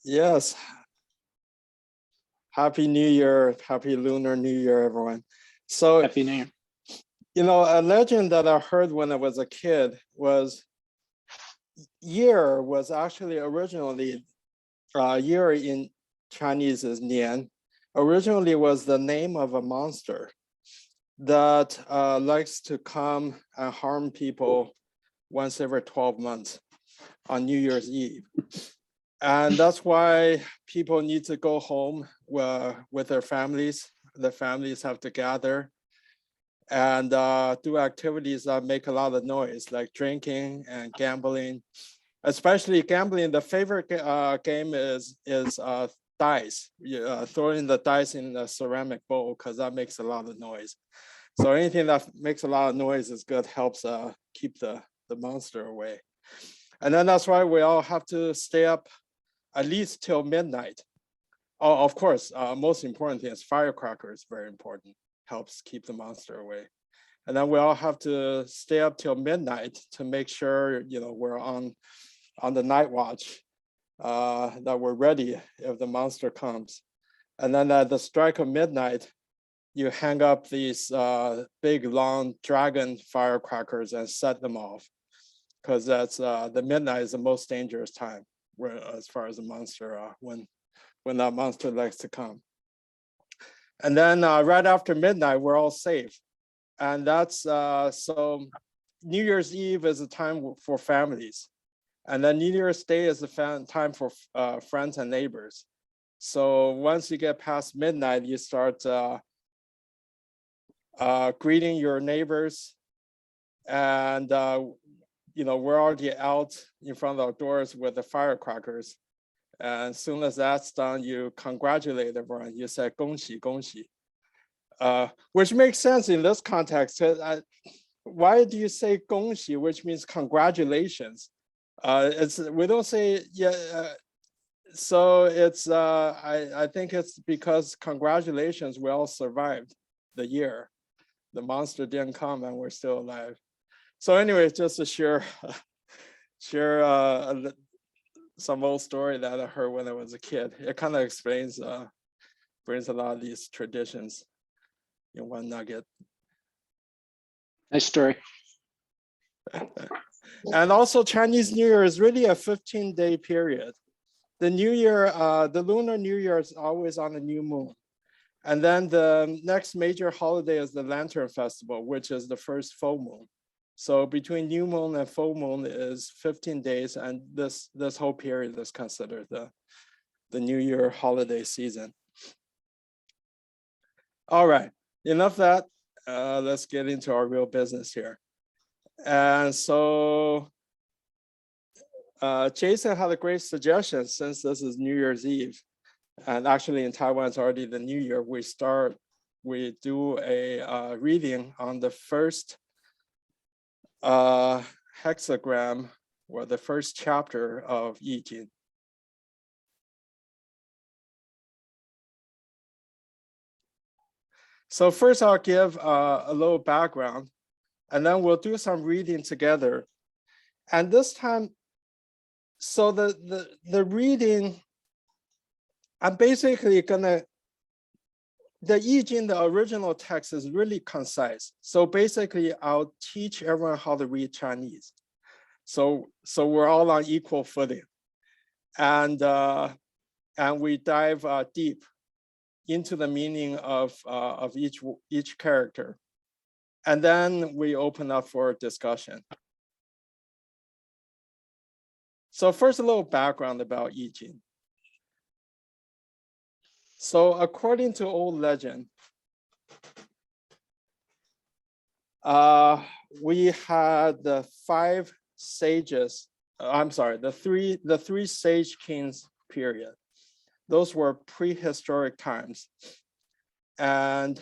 Yes. Happy New Year. Happy Lunar New Year, everyone. So, Happy New Year. a legend that I heard when I was a kid was year was actually originally year in Chinese is Nian. Originally was the name of a monster that likes to come and harm people once every 12 months on New Year's Eve. And that's why people need to go home with their families. The families have to gather and do activities that make a lot of noise, like drinking and gambling. Especially gambling, the favorite game is dice. Throwing the dice in the ceramic bowl, because that makes a lot of noise. So anything that makes a lot of noise is good, helps keep the monster away. And then that's why we all have to stay up at least till midnight. Oh, of course, most important thing is firecrackers, very important, helps keep the monster away. And then we all have to stay up till midnight to make sure, we're on the night watch, that we're ready if the monster comes. And then at the strike of midnight, you hang up these big, long dragon firecrackers and set them off, because that's the midnight is the most dangerous time as far as the monster, when that monster likes to come. And then right after midnight, we're all safe. And that's so New Year's Eve is a time for families. And then New Year's Day is a time for friends and neighbors. So once you get past midnight, you start greeting your neighbors. And, we're already out in front of our doors with the firecrackers. And as soon as that's done, you congratulate everyone. You say, 恭喜, 恭喜. Which makes sense in this context. Why do you say 恭喜, which means congratulations? We don't say, so it's, I think it's because congratulations, we all survived the year. The monster didn't come and we're still alive. So anyway, just to share some old story that I heard when I was a kid. It kind of explains, brings a lot of these traditions in one nugget. Nice story. And also Chinese New Year is really a 15-day period. The New Year, the Lunar New Year is always on a new moon. And then the next major holiday is the Lantern Festival, which is the first full moon. So between new moon and full moon is 15 days, and this whole period is considered the New Year holiday season. All right, enough that. Let's get into our real business here. And so Jason had a great suggestion. Since this is New Year's Eve, and actually in Taiwan it's already the New Year, we do a reading on the first hexagram, or the first chapter of I Ching. So first I'll give a little background, and then we'll do some reading together. And this time, so the reading, I'm basically gonna, the I Ching, the original text is really concise. So basically I'll teach everyone how to read Chinese. So we're all on equal footing. And we dive deep into the meaning of each character. And then we open up for discussion. So first, a little background about I Ching. So according to old legend, we had the five sages, the three sage kings period. Those were prehistoric times. And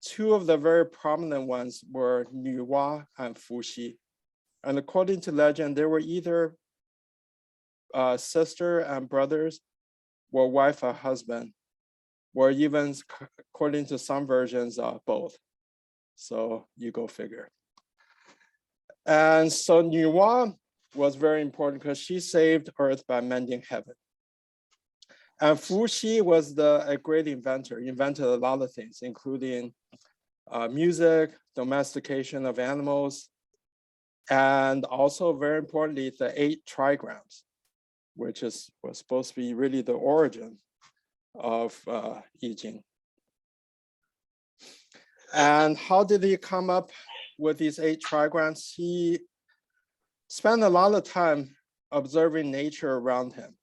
two of the very prominent ones were Nuwa and Fuxi. And according to legend, they were either sister and brothers, or wife and husband, or even, according to some versions, both. So you go figure. And so Nuwa was very important because she saved Earth by mending heaven. And Fu Xi was a great inventor, invented a lot of things, including music, domestication of animals, and also very importantly, the 8 trigrams, which was supposed to be really the origin of I Ching. And how did he come up with these 8 trigrams? He spent a lot of time observing nature around him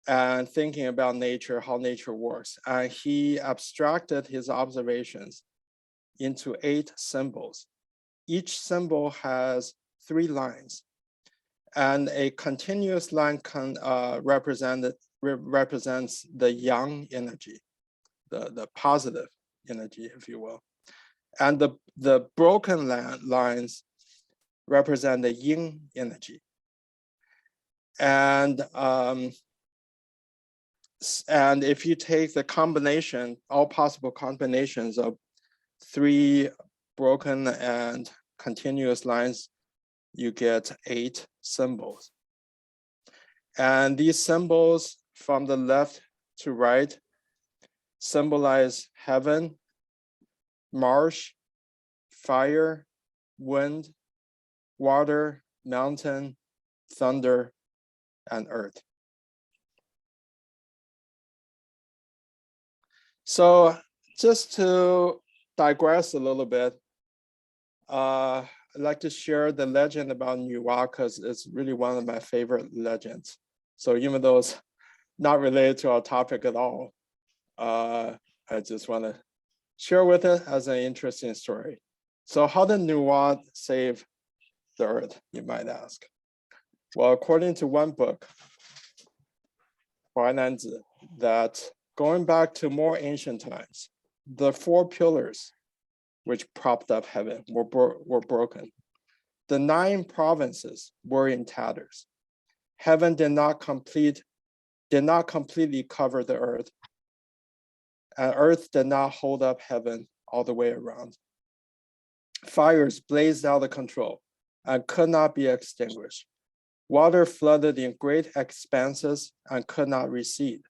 and thinking about nature, how nature works. And he abstracted his observations into 8 symbols. Each symbol has 3 lines, and a continuous line represents the yang energy, the positive energy, if you will. And the broken lines represent the yin energy. And if you take the combination, all possible combinations of 3 broken and continuous lines, you get 8 symbols. And these symbols from the left to right symbolize heaven, marsh, fire, wind, water, mountain, thunder, and earth. So just to digress a little bit, I'd like to share the legend about Nuwa because it's really one of my favorite legends. So even though it's not related to our topic at all, I just want to share with it as an interesting story. So how did Nuwa save the earth, you might ask? Well, according to one book, Huainanzi, that going back to more ancient times, the 4 pillars which propped up heaven were broken. The 9 provinces were in tatters. Heaven did not completely cover the earth, and earth did not hold up heaven all the way around. Fires blazed out of control and could not be extinguished. Water flooded in great expanses and could not recede.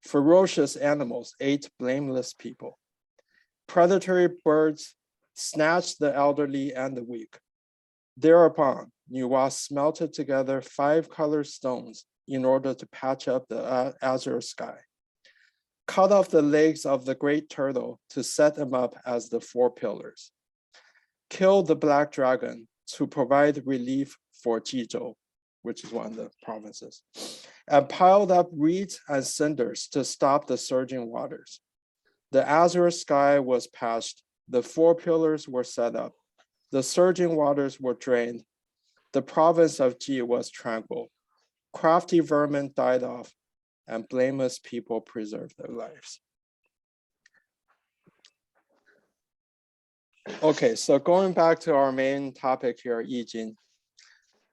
Ferocious animals ate blameless people. Predatory birds snatched the elderly and the weak. Thereupon, Nuwa smelted together 5 colored stones in order to patch up the azure sky, cut off the legs of the great turtle to set them up as the 4 pillars, killed the black dragon to provide relief for Jizhou, which is one of the provinces, and piled up reeds and cinders to stop the surging waters. The azure sky was patched, the 4 pillars were set up, the surging waters were drained, the province of Ji was tranquil, crafty vermin died off, and blameless people preserved their lives. Okay, so going back to our main topic here, I Ching.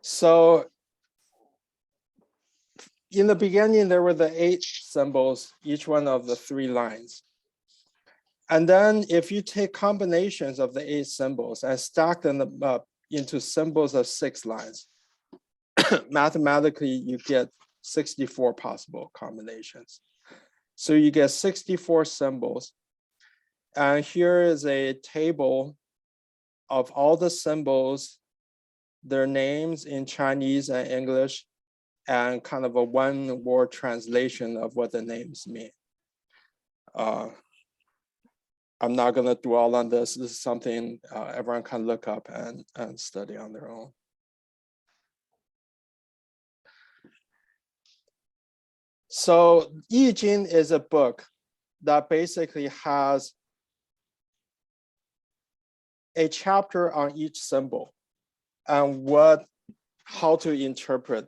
So in the beginning, there were the 8 symbols, each one of the 3 lines. And then if you take combinations of the 8 symbols and stack them up into symbols of 6 lines, mathematically, you get 64 possible combinations. So you get 64 symbols. And here is a table of all the symbols, their names in Chinese and English, and kind of a 1-word translation of what the names mean. I'm not going to dwell on this. This is something everyone can look up and study on their own. So I Ching is a book that basically has a chapter on each symbol and how to interpret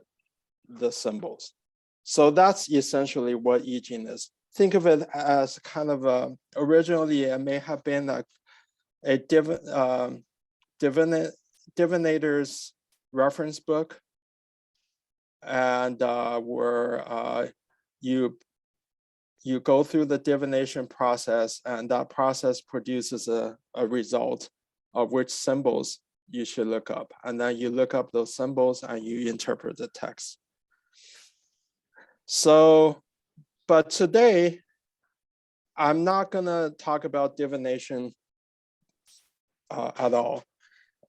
the symbols. So that's essentially what I Ching is. Think of it as kind of originally it may have been a divinator's reference book, and where you go through the divination process, and that process produces a result of which symbols you should look up. And then you look up those symbols and you interpret the text. So But today, I'm not gonna talk about divination at all.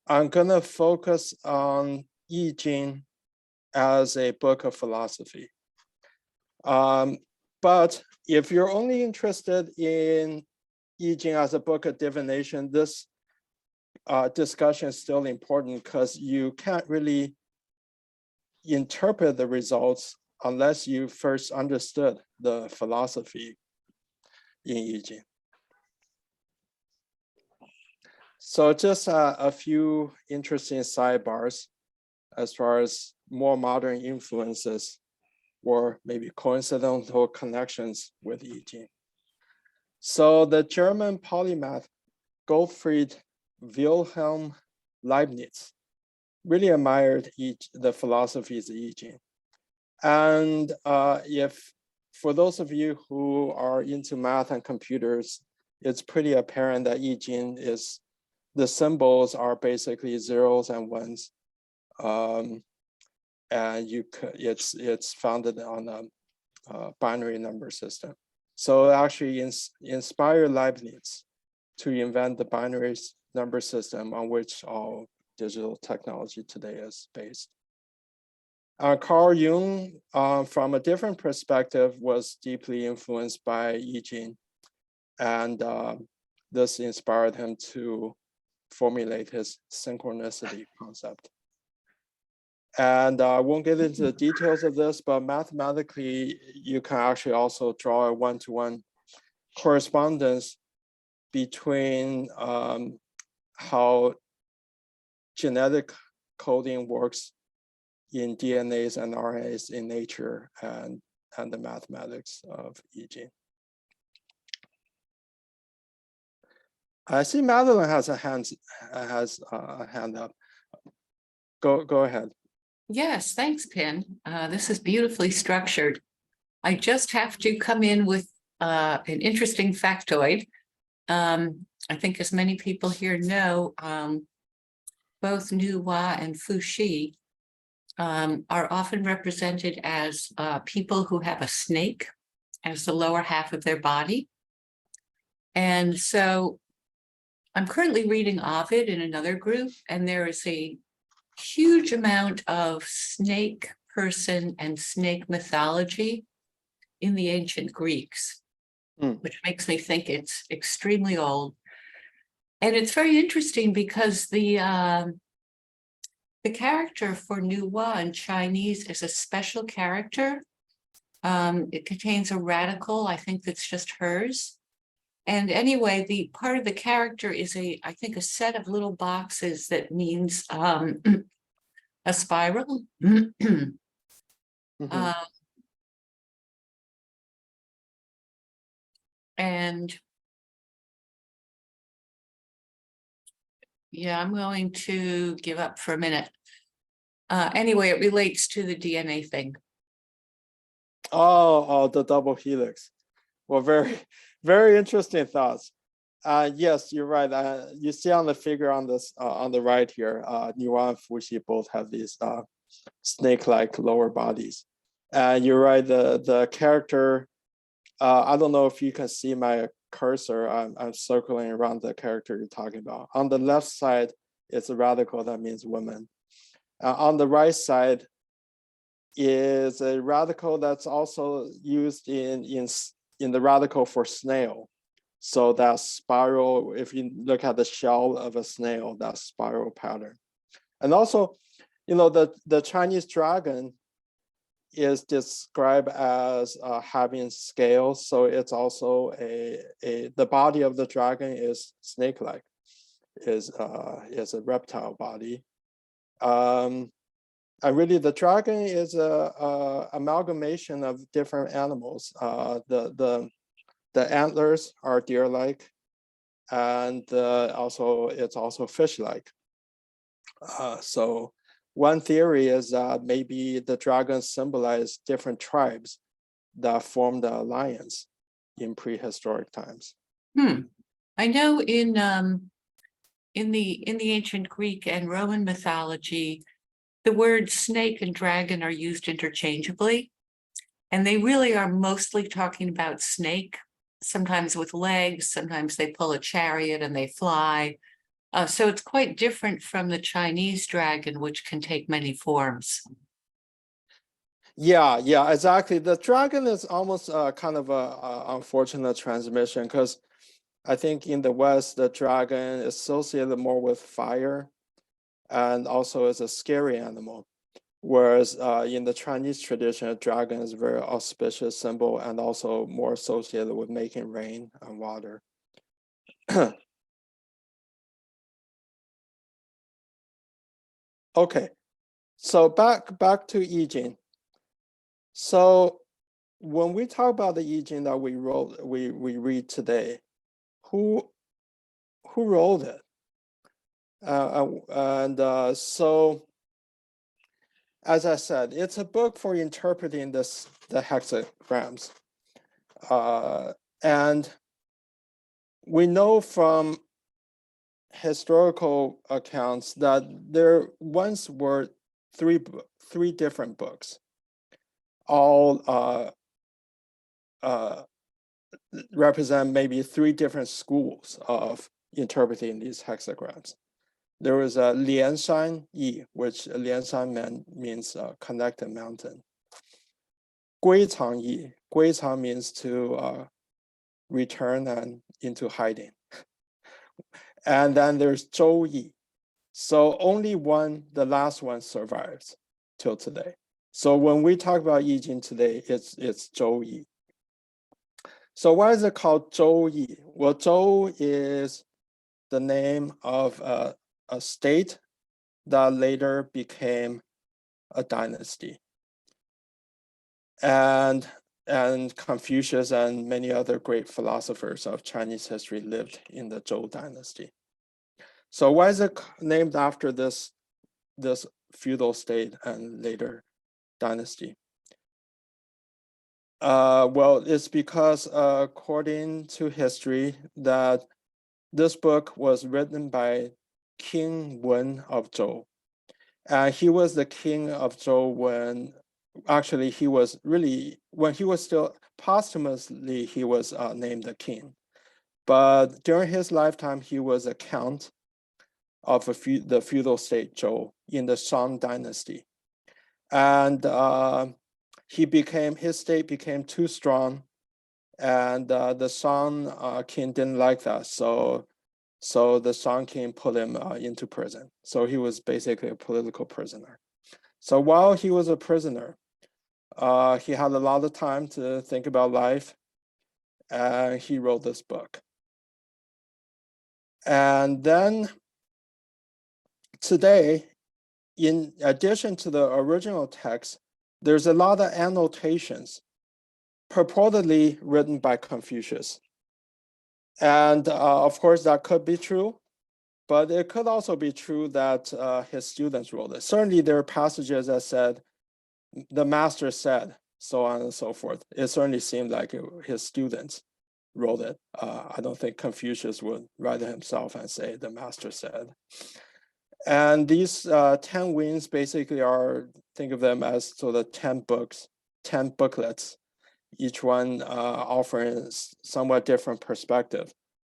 I'm gonna focus on I Ching as a book of philosophy. But if you're only interested in I Ching as a book of divination, this discussion is still important because you can't really interpret the results unless you first understood the philosophy in I Ching. So just a few interesting sidebars as far as more modern influences or maybe coincidental connections with I Ching. So the German polymath Gottfried Wilhelm Leibniz really admired the philosophies of I Ching. And if for those of you who are into math and computers, it's pretty apparent that I Ching is, the symbols are basically zeros and ones. And it's founded on a binary number system. So it actually inspired Leibniz to invent the binary number system on which all digital technology today is based. Carl Jung, from a different perspective, was deeply influenced by I Ching, and this inspired him to formulate his synchronicity concept. And I won't get into the details of this, but mathematically, you can actually also draw a one-to-one correspondence between how genetic coding works in DNAs and RNAs in nature and the mathematics of I Ching. I see Madeline has a hand up. Go ahead. Yes, thanks, Pin. This is beautifully structured. I just have to come in with an interesting factoid. I think as many people here know, both Nuwa and Fuxi are often represented as people who have a snake as the lower half of their body. And so I'm currently reading Ovid in another group, and there is a huge amount of snake person and snake mythology in the ancient Greeks, which makes me think it's extremely old. And it's very interesting because the character for Nuwa in Chinese is a special character. It contains a radical, I think that's just hers. And anyway, the part of the character is I think a set of little boxes that means a spiral. And yeah, I'm going to give up for a minute. Anyway, it relates to the DNA thing. Oh, the double helix. Well, very, very interesting thoughts. Yes, you're right. You see on the figure on this on the right here, Nuwa and Fuxi both have these snake-like lower bodies. And you're right. The character. I don't know if you can see my cursor. I'm circling around the character you're talking about. On the left side, it's a radical that means woman. On the right side is a radical that's also used in the radical for snail. So that spiral, if you look at the shell of a snail, that spiral pattern. And also, you know, the Chinese dragon is described as having scales. So it's also the body of the dragon is snake-like, is a reptile body. And really, the dragon is a amalgamation of different animals. The antlers are deer-like, and it's also fish-like. So one theory is that maybe the dragons symbolize different tribes that formed the alliance in prehistoric times. I know in the ancient Greek and Roman mythology, the words snake and dragon are used interchangeably. And they really are mostly talking about snake, sometimes with legs, sometimes they pull a chariot and they fly. So it's quite different from the Chinese dragon, which can take many forms. Yeah, exactly. The dragon is almost kind of a unfortunate transmission because I think in the West, the dragon is associated more with fire and also is a scary animal. Whereas in the Chinese tradition, a dragon is a very auspicious symbol and also more associated with making rain and water. Okay, so back to I Ching. So when we talk about the I Ching that we read today, who wrote it? So, as I said, it's a book for interpreting the hexagrams. And we know from historical accounts that there once were three different books, all represent maybe three different schools of interpreting these hexagrams. There was a Lianshan Yi, which Lianshan means connected mountain. Guicang Yi, Guicang means to return and into hiding. And then there's Zhou Yi. So only one, the last one survives till today. So when we talk about I Ching today, it's Zhou Yi. So why is it called Zhou Yi? Well, Zhou is the name of a state that later became a dynasty. And Confucius and many other great philosophers of Chinese history lived in the Zhou dynasty. So why is it named after this feudal state and later dynasty? Well, it's because according to history that this book was written by King Wen of Zhou. And he was the king of Zhou when actually he was still posthumously, he was named the king. But during his lifetime, he was a count of the feudal state Zhou in the Shang dynasty. And his state became too strong, and the Shang king didn't like that. So the Shang king put him into prison. So he was basically a political prisoner. So while he was a prisoner, he had a lot of time to think about life, and he wrote this book. And then today, in addition to the original text, there's a lot of annotations purportedly written by Confucius. And of course, that could be true, but it could also be true that his students wrote it. Certainly, there are passages that said, the master said, so on and so forth. It certainly seemed like his students wrote it. I don't think Confucius would write it himself and say, the master said. And these 10 wings basically are, think of them as sort of 10 books, 10 booklets, each one offering somewhat different perspective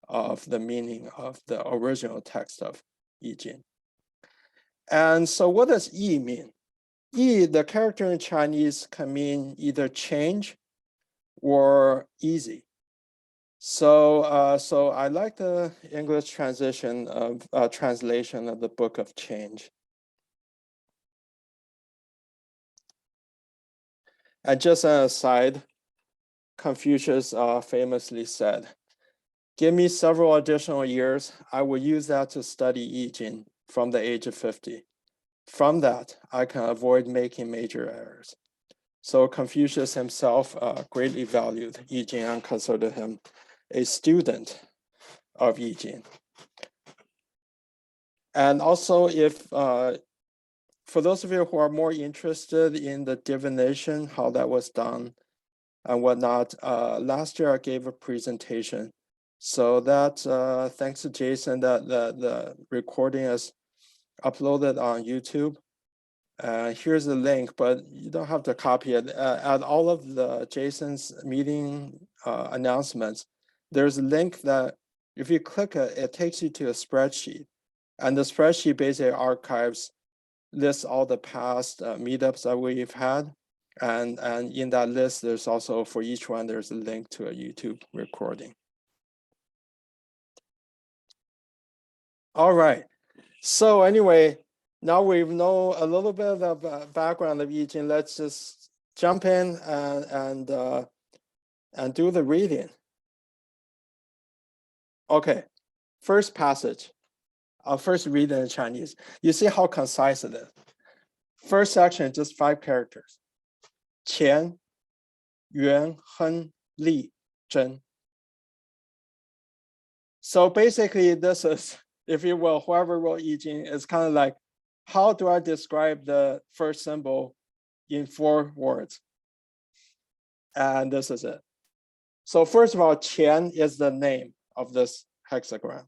of the meaning of the original text of I Ching. And so what does Yi mean? Yi, the character in Chinese, can mean either change or easy. So I like the English translation of the Book of Change. And just an aside, Confucius famously said, "Give me several additional years, I will use that to study I Ching from the age of 50. From that, I can avoid making major errors." So Confucius himself greatly valued I Ching and considered him a student of I Ching. And also, if for those of you who are more interested in the divination, how that was done and whatnot, last year I gave a presentation. So that, thanks to Jason, that the recording is uploaded on YouTube. Here's the link, but you don't have to copy it. At all of the Jason's meeting announcements, there's a link that if you click it, it takes you to a spreadsheet. And the spreadsheet basically archives, lists all the past meetups that we've had. And in that list, there's also, for each one, there's a link to a YouTube recording. All right. So anyway, now we know a little bit of background of I Ching. Let's just jump in and do the reading. Okay, first passage. I'll first read it in Chinese. You see how concise it is. First section, just 5 characters. 乾, Yuan, Hen, Li, Zhen. So basically, this is, if you will, whoever wrote I Ching, is kind of like, how do I describe the first symbol in 4 words? And this is it. So first of all, Qian is the name of this hexagram.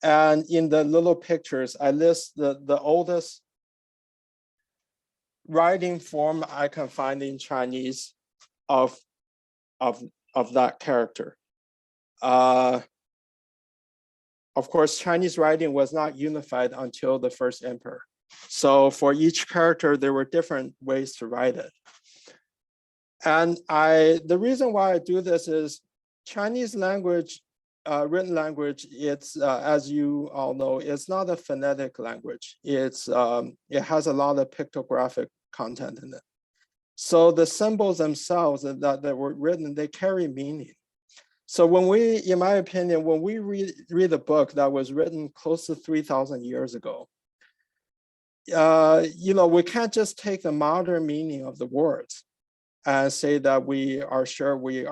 And in the little pictures, I list the oldest writing form I can find in Chinese of that character. Of course, Chinese writing was not unified until the first emperor. So for each character, there were different ways to write it. And the reason why I do this is Chinese language, written language, it's, as you all know, it's not a phonetic language. It's, it has a lot of pictographic content in it. So the symbols themselves that were written, they carry meaning. So when we, in my opinion, when we read a book that was written close to 3,000 years ago, we can't just take the modern meaning of the words and say that we are sure we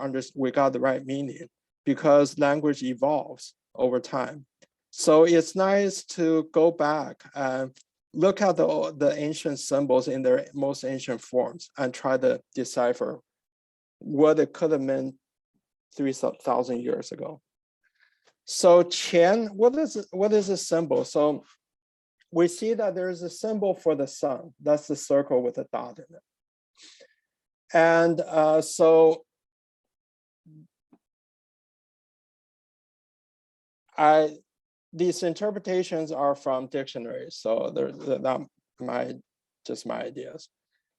got the right meaning, because language evolves over time. So it's nice to go back and look at the ancient symbols in their most ancient forms and try to decipher what it could have meant 3,000 years ago. So Qian, what is a symbol? So we see that there is a symbol for the sun. That's the circle with a dot in it. And so these interpretations are from dictionaries, so they're not just my ideas.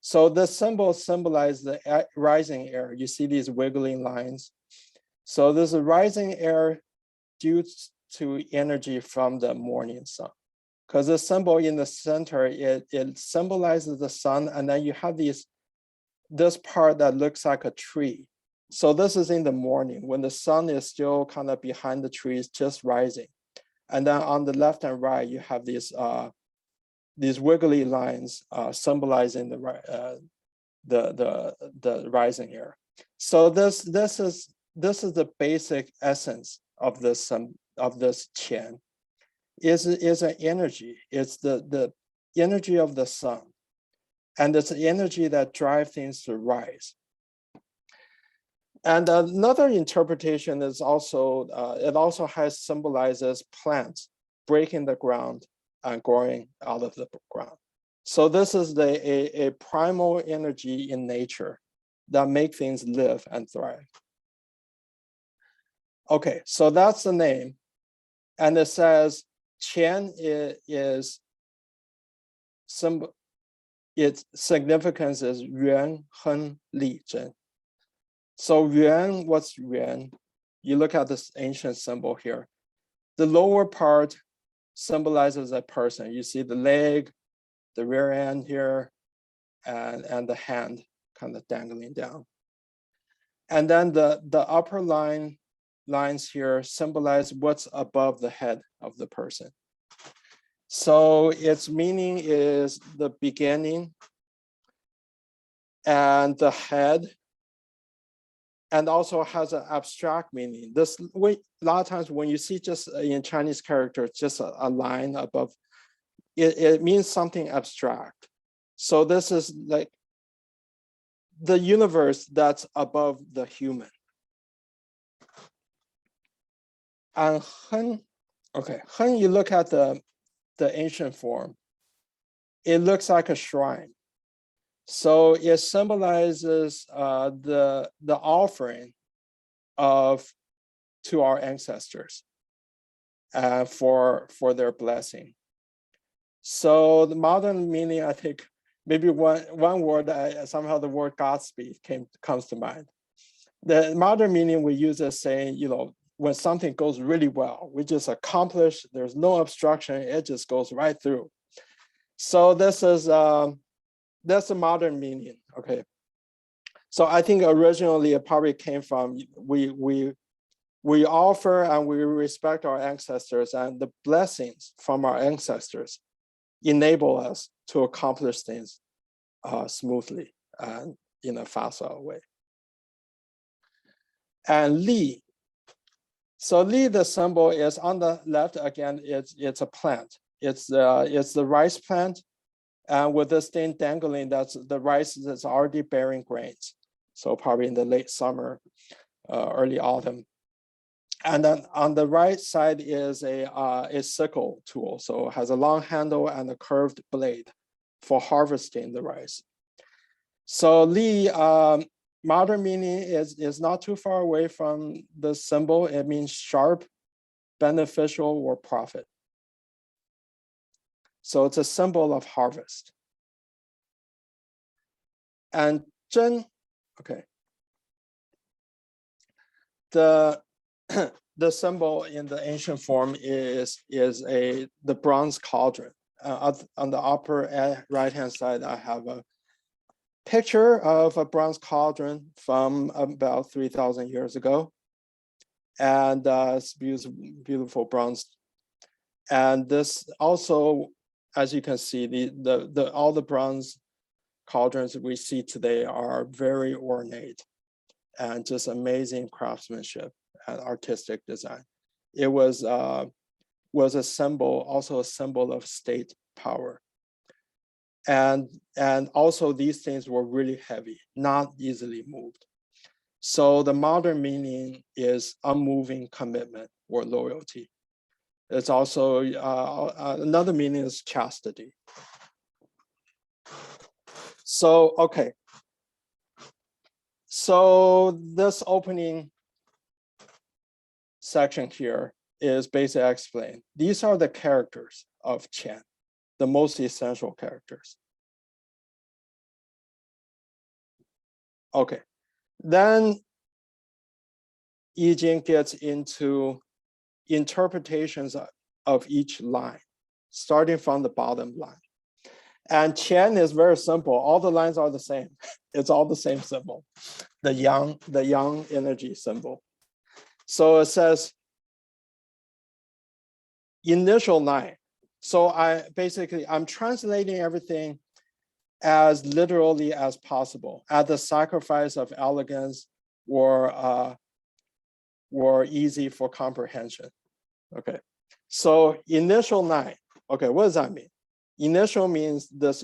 So the symbols symbolize the rising air. You see these wiggling lines. So there's a rising air due to energy from the morning sun. Because the symbol in the center, it symbolizes the sun, and then you have this part that looks like a tree. So this is in the morning when the sun is still kind of behind the trees, just rising. And then on the left and right, you have these wiggly lines symbolizing the rising air. So this is the basic essence of this qian. Is an energy. It's the energy of the sun, and it's the energy that drives things to rise. And another interpretation is also, it also symbolizes plants breaking the ground and growing out of the ground. So this is a primal energy in nature that make things live and thrive. Okay, so that's the name. And it says Qian is symbol, its significance is Yuan, Hen, Li, Zhen. So Yuan, what's Yuan? You look at this ancient symbol here. The lower part symbolizes a person. You see the leg, the rear end here, and the hand kind of dangling down. And then the upper lines here symbolize what's above the head of the person. So its meaning is the beginning and the head, and also has an abstract meaning. This way, a lot of times when you see just in Chinese characters, just a line above, it means something abstract. So this is like the universe that's above the human. And Hen, okay, Hen, you look at the the ancient form, it looks like a shrine. So it symbolizes the offering to our ancestors for their blessing. So the modern meaning, I think, maybe one word, somehow the word Godspeed comes to mind. The modern meaning we use as saying, when something goes really well, we just accomplish, there's no obstruction, it just goes right through. So this is, that's a modern meaning, okay? So I think originally it probably came from, we offer and we respect our ancestors, and the blessings from our ancestors enable us to accomplish things smoothly and in a facile way. And Li. So Li, the symbol is on the left. Again, it's a plant. It's the rice plant, and with this thing dangling, that's the rice that's already bearing grains. So probably in the late summer, early autumn. And then on the right side is a sickle tool. So it has a long handle and a curved blade for harvesting the rice. So Li, modern meaning is not too far away from the symbol. It means sharp, beneficial, or profit. So it's a symbol of harvest. And Zhen, okay. The symbol in the ancient form is the bronze cauldron. On the upper right-hand side, I have a picture of a bronze cauldron from about 3,000 years ago. And it's beautiful bronze. And this also, as you can see, all the bronze cauldrons we see today are very ornate and just amazing craftsmanship and artistic design. It was a symbol, also a symbol of state power. And also these things were really heavy, not easily moved. So the modern meaning is unmoving commitment or loyalty. It's also, another meaning is chastity. So, okay. So this opening section here is basically explained. These are the characters of Qian, the most essential characters. Okay, then Yi Jing gets into interpretations of each line, starting from the bottom line. And Qian is very simple. All the lines are the same. It's all the same symbol, the yang energy symbol. So it says initial line. So I'm translating everything as literally as possible at the sacrifice of elegance or easy for comprehension. Okay, so initial 9. Okay, what does that mean? Initial means this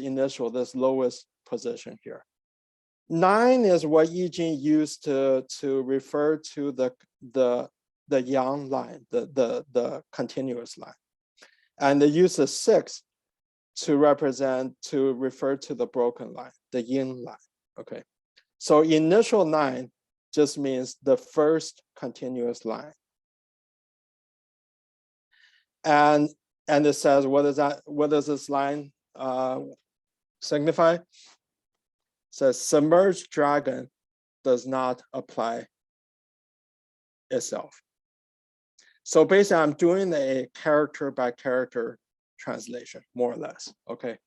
lowest position here. 9 is what Yi Jing used to refer to the yang line, the continuous line. And they use the 6 to refer to the broken line, the yin line, okay? So initial 9 just means the first continuous line. And it says, what does this line signify? It says submerged dragon does not apply itself. So basically I'm doing a character by character translation, more or less, okay?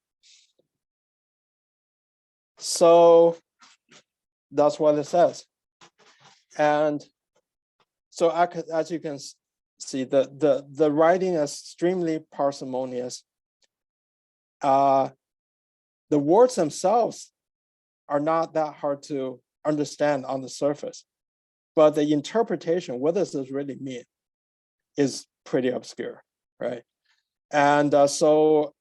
So that's what it says. And so as you can see, the writing is extremely parsimonious. The words themselves are not that hard to understand on the surface, but the interpretation, what does this really mean, is pretty obscure, right? And so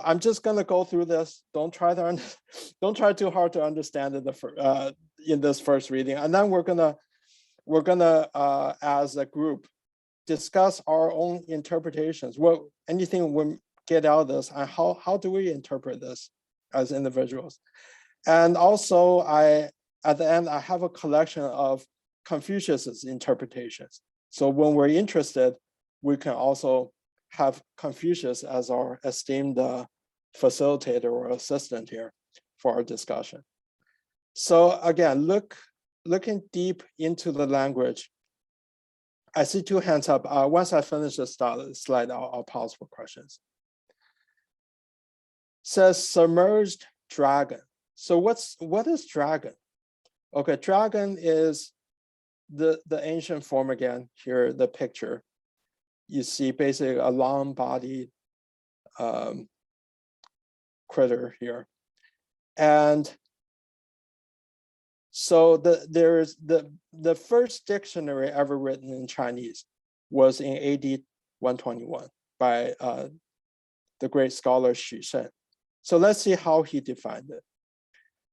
I'm just gonna go through this. Don't try too hard to understand it in this first reading, and then we're gonna as a group discuss our own interpretations. What anything we get out of this, and how do we interpret this as individuals? And also, at the end, I have a collection of Confucius's interpretations. So when we're interested, we can also have Confucius as our esteemed facilitator or assistant here for our discussion. So again, looking deep into the language, I see two hands up. Once I finish the slide, I'll pause for questions. Says submerged dragon. So what is dragon? Okay, dragon is the ancient form again. Here, the picture. You see basically a long-bodied critter here. And so there's the first dictionary ever written in Chinese was in AD 121 by the great scholar Xu Shen. So let's see how he defined it.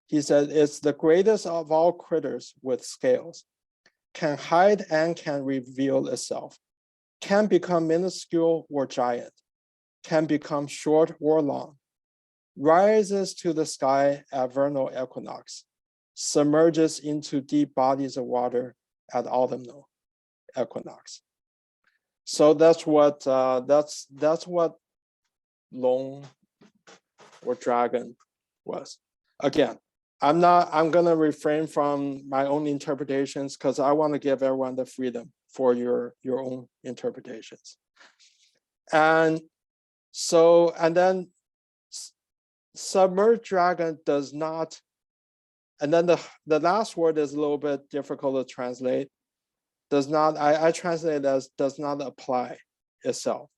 He said, it's the greatest of all critters with scales, can hide and can reveal itself, can become minuscule or giant, can become short or long, rises to the sky at vernal equinox, submerges into deep bodies of water at autumnal equinox. So that's what long or dragon was. Again, I'm gonna refrain from my own interpretations because I want to give everyone the freedom for your own interpretations. And so, and then submerged dragon does not, and then the last word is a little bit difficult to translate. Does not, I translate it as does not apply itself.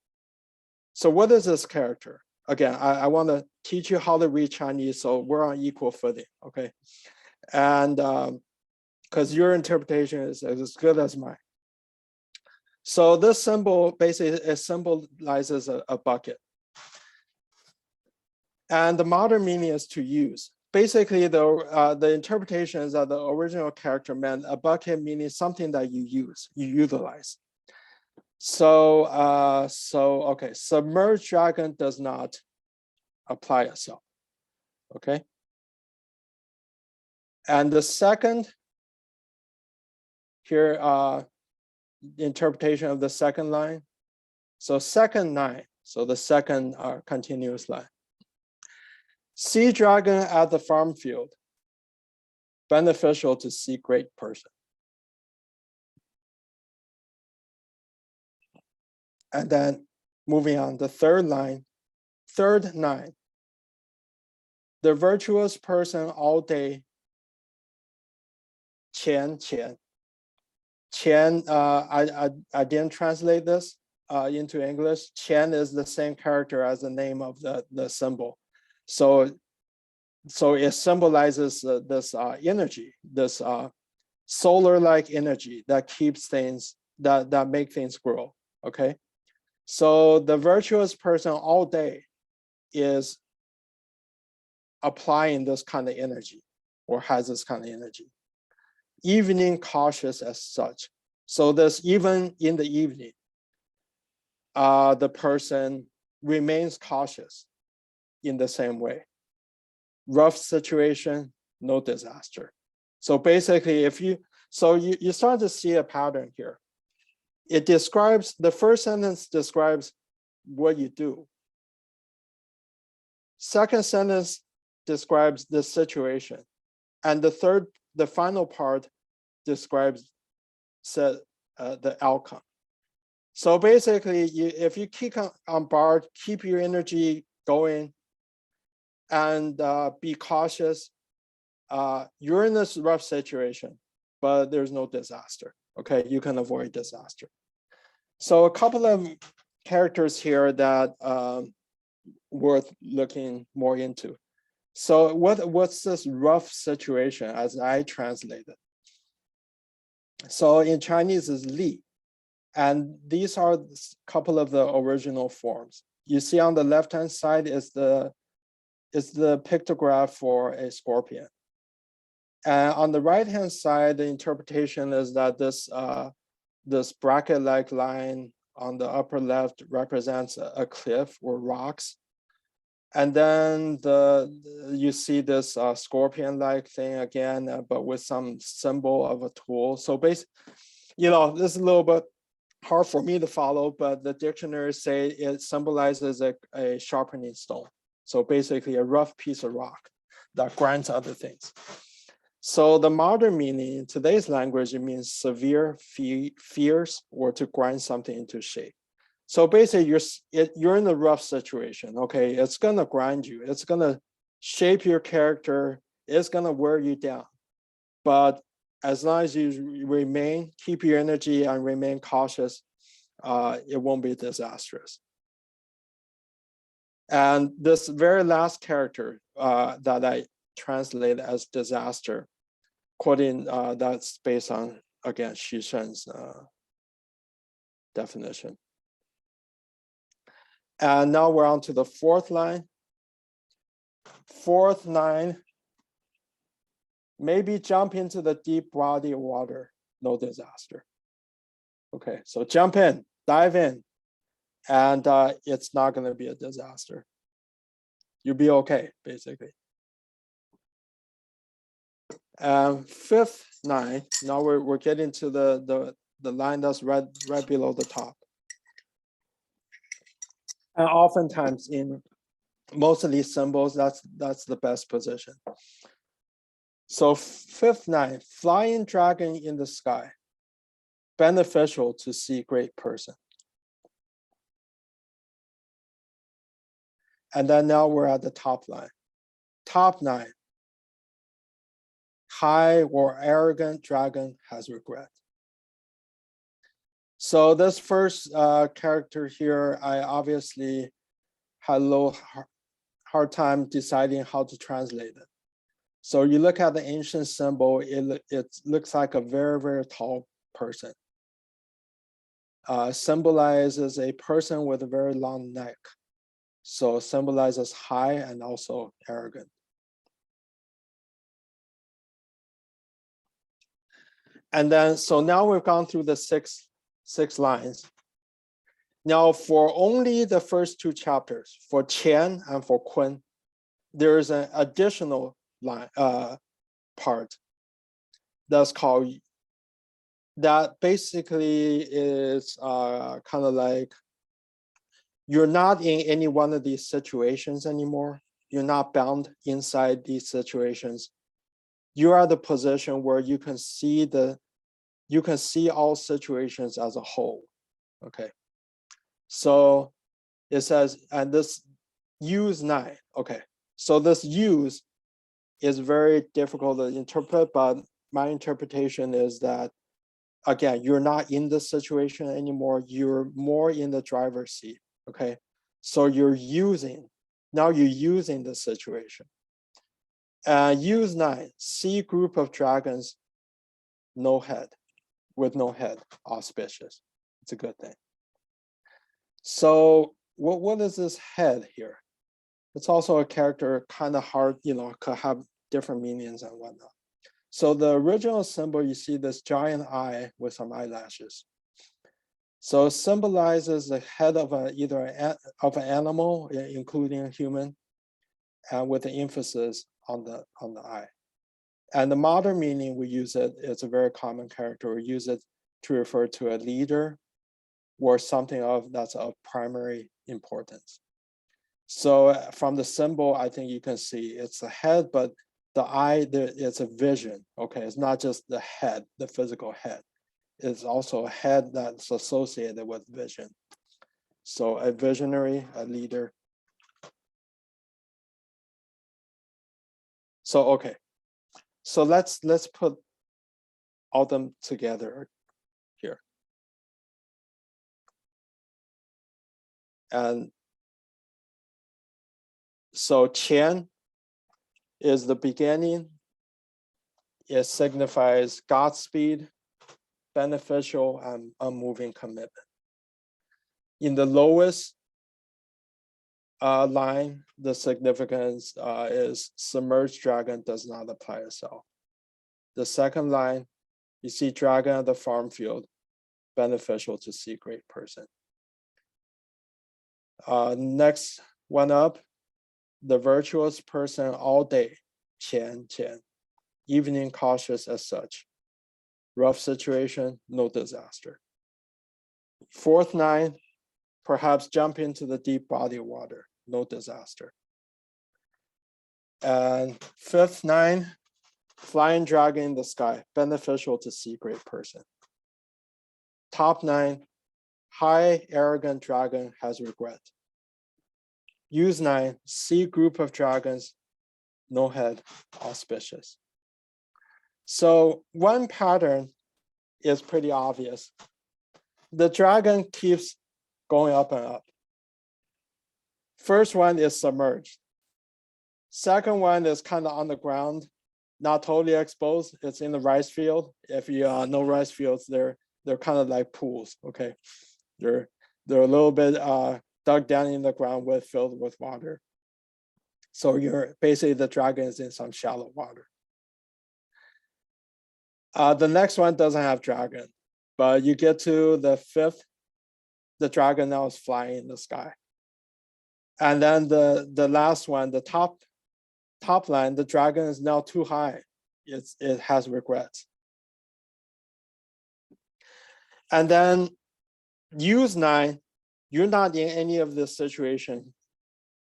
So what is this character? Again, I want to teach you how to read Chinese, so we're on equal footing, okay? And because your interpretation is as good as mine. So this symbol basically it symbolizes a bucket. And the modern meaning is to use. Basically, the interpretation is that the original character meant a bucket, meaning something that you use, you utilize. So, okay, submerged dragon does not apply itself, okay? And the second, here, interpretation of the second line. So second line, so the second continuous line. Sea dragon at the farm field, beneficial to see great person. And then moving on, the third line, third line. The virtuous person all day, Qian. Qian, I didn't translate this into English. Qian is the same character as the name of the symbol. So it symbolizes this energy, this solar-like energy that keeps things, that make things grow, okay? So the virtuous person all day is applying this kind of energy or has this kind of energy. Evening cautious as such. So this even in the evening, the person remains cautious in the same way. Rough situation, no disaster. So basically, if you start to see a pattern here. It describes, the first sentence describes what you do. Second sentence describes the situation. And the final part describes the outcome. So basically, if you keep on board, keep your energy going, and be cautious, you're in this rough situation, but there's no disaster, okay? You can avoid disaster. So a couple of characters here that worth looking more into. So what's this rough situation as I translate it? So in Chinese is Li, and these are a couple of the original forms. You see on the left-hand side is the pictograph for a scorpion. And on the right-hand side, the interpretation is that this this bracket-like line on the upper left represents a cliff or rocks. And then you see this scorpion-like thing again, but with some symbol of a tool. So basically, this is a little bit hard for me to follow, but the dictionaries say it symbolizes a sharpening stone. So basically a rough piece of rock that grinds other things. So the modern meaning in today's language, it means severe, fierce, or to grind something into shape. So basically you're in a rough situation, okay? It's gonna grind you, it's gonna shape your character, it's gonna wear you down. But as long as you keep your energy and remain cautious, it won't be disastrous. And this very last character that I translate as disaster, quoting that's based on, again, Xu Shen's definition. And now we're on to the fourth line. Fourth line, maybe jump into the deep body of water, no disaster. Okay, so jump in, dive in, and it's not gonna be a disaster. You'll be okay, basically. Fifth line, now we're getting to the line that's right below the top. And oftentimes in most of these symbols, that's the best position. So fifth line, flying dragon in the sky, beneficial to see great person. And then now we're at the top line. Top 9, high or arrogant dragon has regret. So this first character here, I obviously had a little hard time deciding how to translate it. So you look at the ancient symbol, it looks like a very, very tall person. Symbolizes a person with a very long neck. So symbolizes high and also arrogant. And then, so now we've gone through the six lines. Now for only the first 2 chapters, for Qian and for Kun, there is an additional line part that's called, that basically is kind of like, you're not in any one of these situations anymore. You're not bound inside these situations. You are the position where you can see all situations as a whole. Okay. So it says, and this use 9. Okay. So this use is very difficult to interpret, but my interpretation is that, again, you're not in the situation anymore. You're more in the driver's seat. Okay. So you're using the situation. Use 9, see group of dragons, with no head, auspicious. It's a good thing. So what is this head here? It's also a character, kind of hard, could have different meanings and whatnot. So the original symbol, you see this giant eye with some eyelashes. So it symbolizes the head of either an animal, including a human, and with the emphasis on the eye. And the modern meaning we use it's a very common character. We use it to refer to a leader or something that's of primary importance. So from the symbol, I think you can see it's the head, but the eye, it's a vision. Okay, it's not just the head, the physical head. It's also a head that's associated with vision. So a visionary, a leader. So, okay. So let's put all them together here. And so Qian is the beginning. It signifies Godspeed, beneficial, and unmoving commitment. In the lowest line, the significance is submerged dragon does not apply itself. The second line, you see dragon at the farm field. beneficial to see great person. Next one up, the virtuous person all day, qian, qian. Evening cautious as such. Rough situation, no disaster. Fourth nine, perhaps jump into the deep body of water, no disaster. And fifth nine, flying dragon in the sky, beneficial to see great person. Top nine, high arrogant dragon has regret. Use nine, see group of dragons, no head, auspicious. So one pattern is pretty obvious. The dragon keeps going up and up. First one is submerged. Second one is kind of on the ground, not totally exposed. It's in the rice field. If you know rice fields, they're kind of like pools. Okay, they're a little bit dug down in the ground filled with water. So you're basically the dragon is in some shallow water. The next one doesn't have dragon, but you get to the fifth, the dragon now is flying in the sky. And then the last one, the top line, the dragon is now too high. It has regrets. And then use nine, you're not in any of this situation.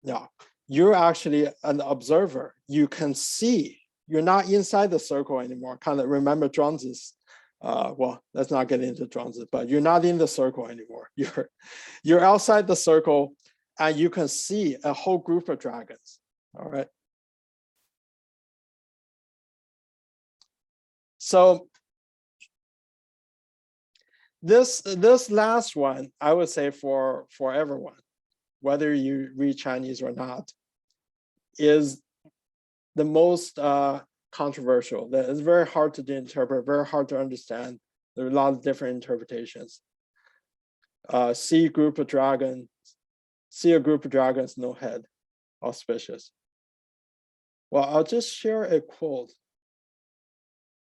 No, you're actually an observer. You can see, you're not inside the circle anymore. Kind of remember Zhuangzi's, well, let's not get into Zhuangzi, but you're not in the circle anymore. You're outside the circle and you can see a whole group of dragons, all right? So this last one, I would say for everyone, whether you read Chinese or not, is the most controversial. That is very hard to interpret, very hard to understand. There are a lot of different interpretations. See a group of dragons, no head, auspicious. Well, I'll just share a quote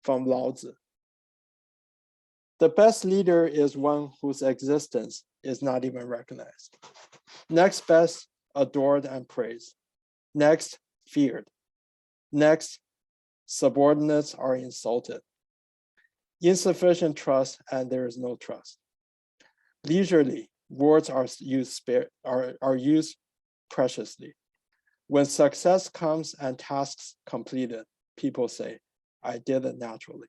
from Lao Tzu. The best leader is one whose existence is not even recognized. Next best, adored and praised. Next, feared. Next, subordinates are insulted. Insufficient trust, and there is no trust. Leisurely, words are used preciously. When success comes and tasks completed, people say, I did it naturally.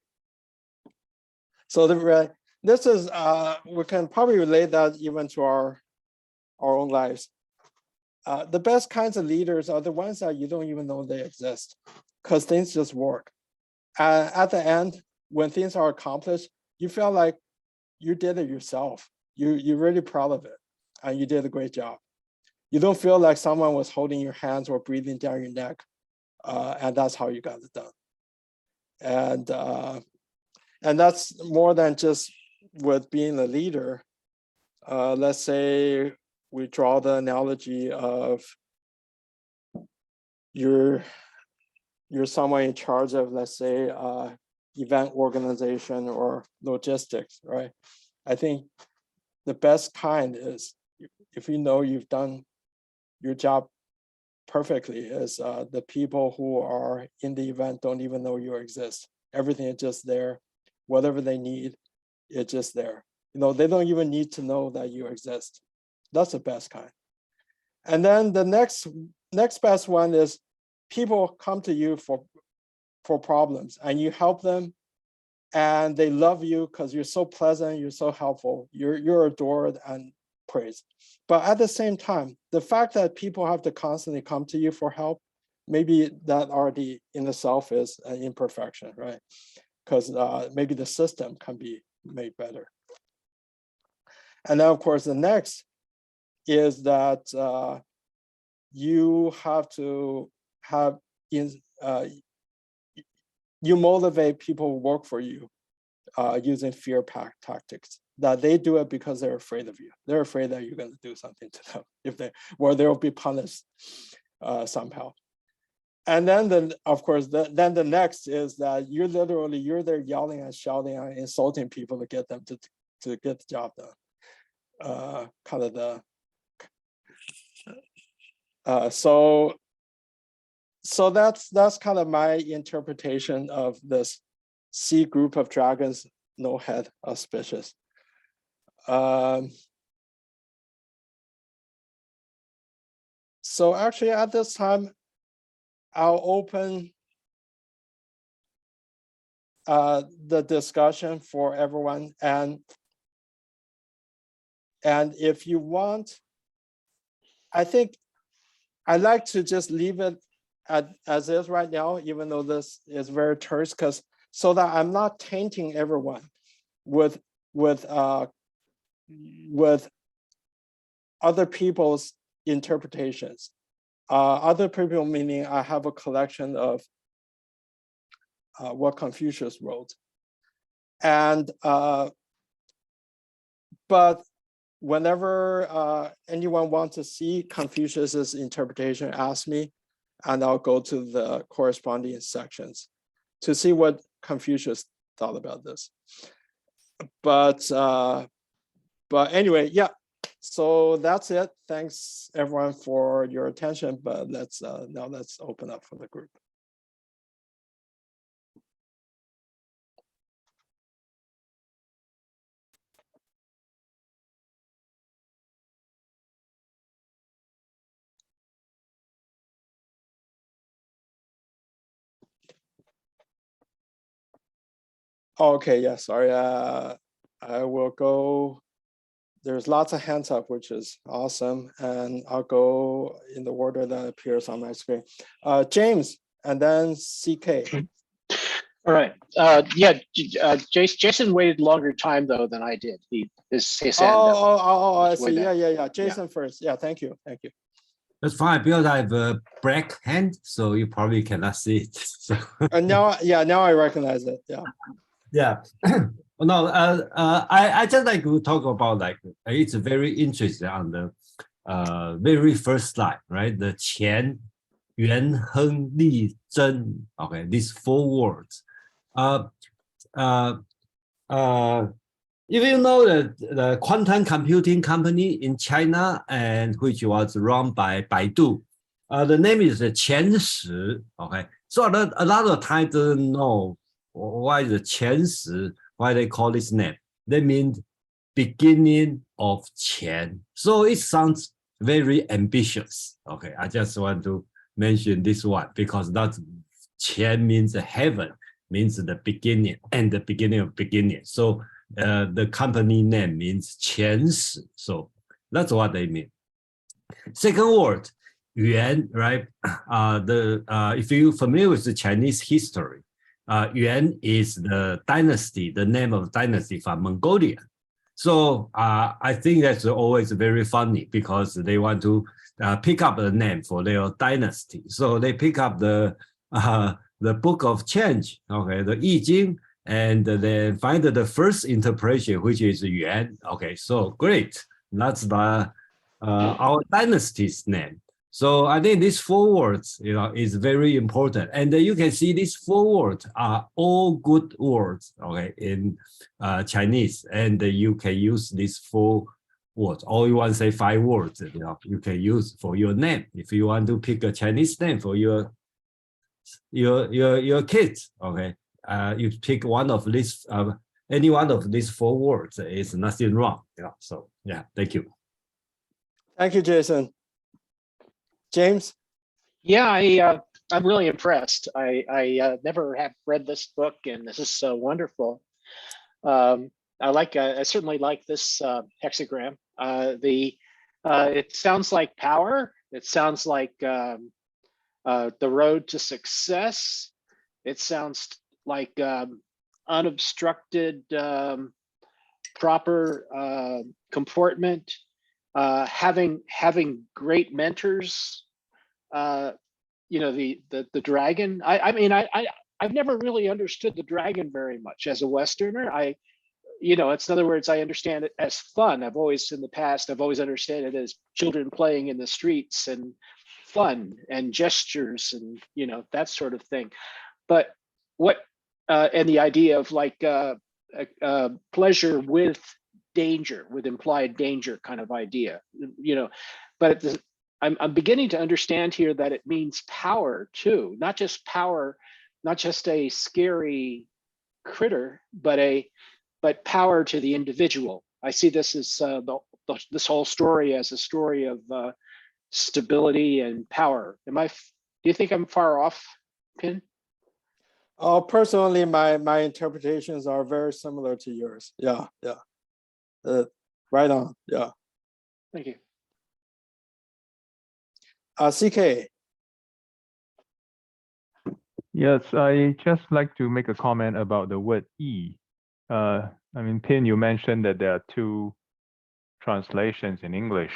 So this is, we can probably relate that even to our own lives. The best kinds of leaders are the ones that you don't even know they exist because things just work. At the end, when things are accomplished, you feel like you did it yourself. You're really proud of it and you did a great job. You don't feel like someone was holding your hands or breathing down your neck, and that's how you got it done. And that's more than just with being a leader. Let's say we draw the analogy of you're someone in charge of, let's say, event organization or logistics, right? I think the best kind is if you know you've done your job perfectly, is the people who are in the event don't even know you exist. Everything is just there. Whatever they need, it's just there. You know, they don't even need to know that you exist. That's the best kind. And then the next best one is people come to you for problems and you help them and they love you because you're so pleasant, you're so helpful, you're adored and praised. But at the same time, the fact that people have to constantly come to you for help, maybe that already in itself is an imperfection, right? Because maybe the system can be made better. And then of course, the next is that you have to have, you motivate people who work for you using fear tactics, that they do it because they're afraid of you. They're afraid that you're going to do something to them or they'll be punished somehow. And then of course, then the next is that you're there yelling and shouting and insulting people to get them to get the job done. Kind of the so that's kind of my interpretation of this C group of dragons, no head, auspicious. So actually at this time, I'll open the discussion for everyone, and if you want, I think I'd like to just leave it as is right now, even though this is very terse, because so that I'm not tainting everyone with other people's interpretations. Other people meaning I have a collection of what Confucius wrote, and but whenever anyone wants to see Confucius's interpretation, ask me, and I'll go to the corresponding sections to see what Confucius thought about this. But anyway, yeah. So that's it. Thanks everyone for your attention. But now let's open up for the group. Okay, yeah, sorry. I will go. There's lots of hands up, which is awesome. And I'll go in the order that appears on my screen. James, and then CK. All right. Yeah, Jason waited longer time though than I did. His hand. I see. Yeah. Jason first. Yeah, thank you. That's fine because I have a black hand, so you probably cannot see it. So. Now I recognize it. Yeah. Yeah. No, I just like to talk about it's very interesting on the very first slide, right? The Qian, Yuan, Heng, Li, Zhen. Okay, these 4 words. If you know the quantum computing company in China and which was run by Baidu, the name is Qian Shi. Okay, so a lot of times don't know why the Qian Shi, why they call this name. That means beginning of Qian. So it sounds very ambitious. Okay, I just want to mention this one because that Qian means heaven, means the beginning and the beginning of beginning. So the company name means Qian Shi. So that's what they mean. Second word, Yuan, right? If you're familiar with the Chinese history, Yuan is the dynasty, the name of dynasty from Mongolia. So I think that's always very funny because they want to pick up a name for their dynasty. So they pick up the Book of Change, okay, the I Ching, and then find the first interpretation, which is Yuan. Okay, so great. That's our dynasty's name. So I think these 4 words, is very important. And you can see these 4 words are all good words, okay, in Chinese. And you can use these 4 words. Or you want to say 5 words, you can use for your name. If you want to pick a Chinese name for your kids, okay, you pick one of these, any one of these 4 words is nothing wrong. So yeah, thank you. Thank you, Jason. James? Yeah, I'm really impressed. I never have read this book, and this is so wonderful. I certainly like this hexagram. It sounds like power. It sounds like the road to success. It sounds like unobstructed, proper comportment. Having great mentors, the dragon. I mean, I've never really understood the dragon very much as a Westerner. It's in other words, I understand it as fun. I've always understood it as children playing in the streets and fun and gestures and that sort of thing. But and the idea of pleasure with danger, with implied danger kind of idea, you know. But I'm beginning to understand here that it means power too, not just power, not just a scary critter, but power to the individual. I see this as this whole story as a story of stability and power. Do you think I'm far off, Pin? Oh, personally, my interpretations are very similar to yours. Yeah, yeah. Right on. Yeah. Thank you. CK. Yes, I just like to make a comment about the word "e." I mean, Pin, you mentioned that there are two translations in English,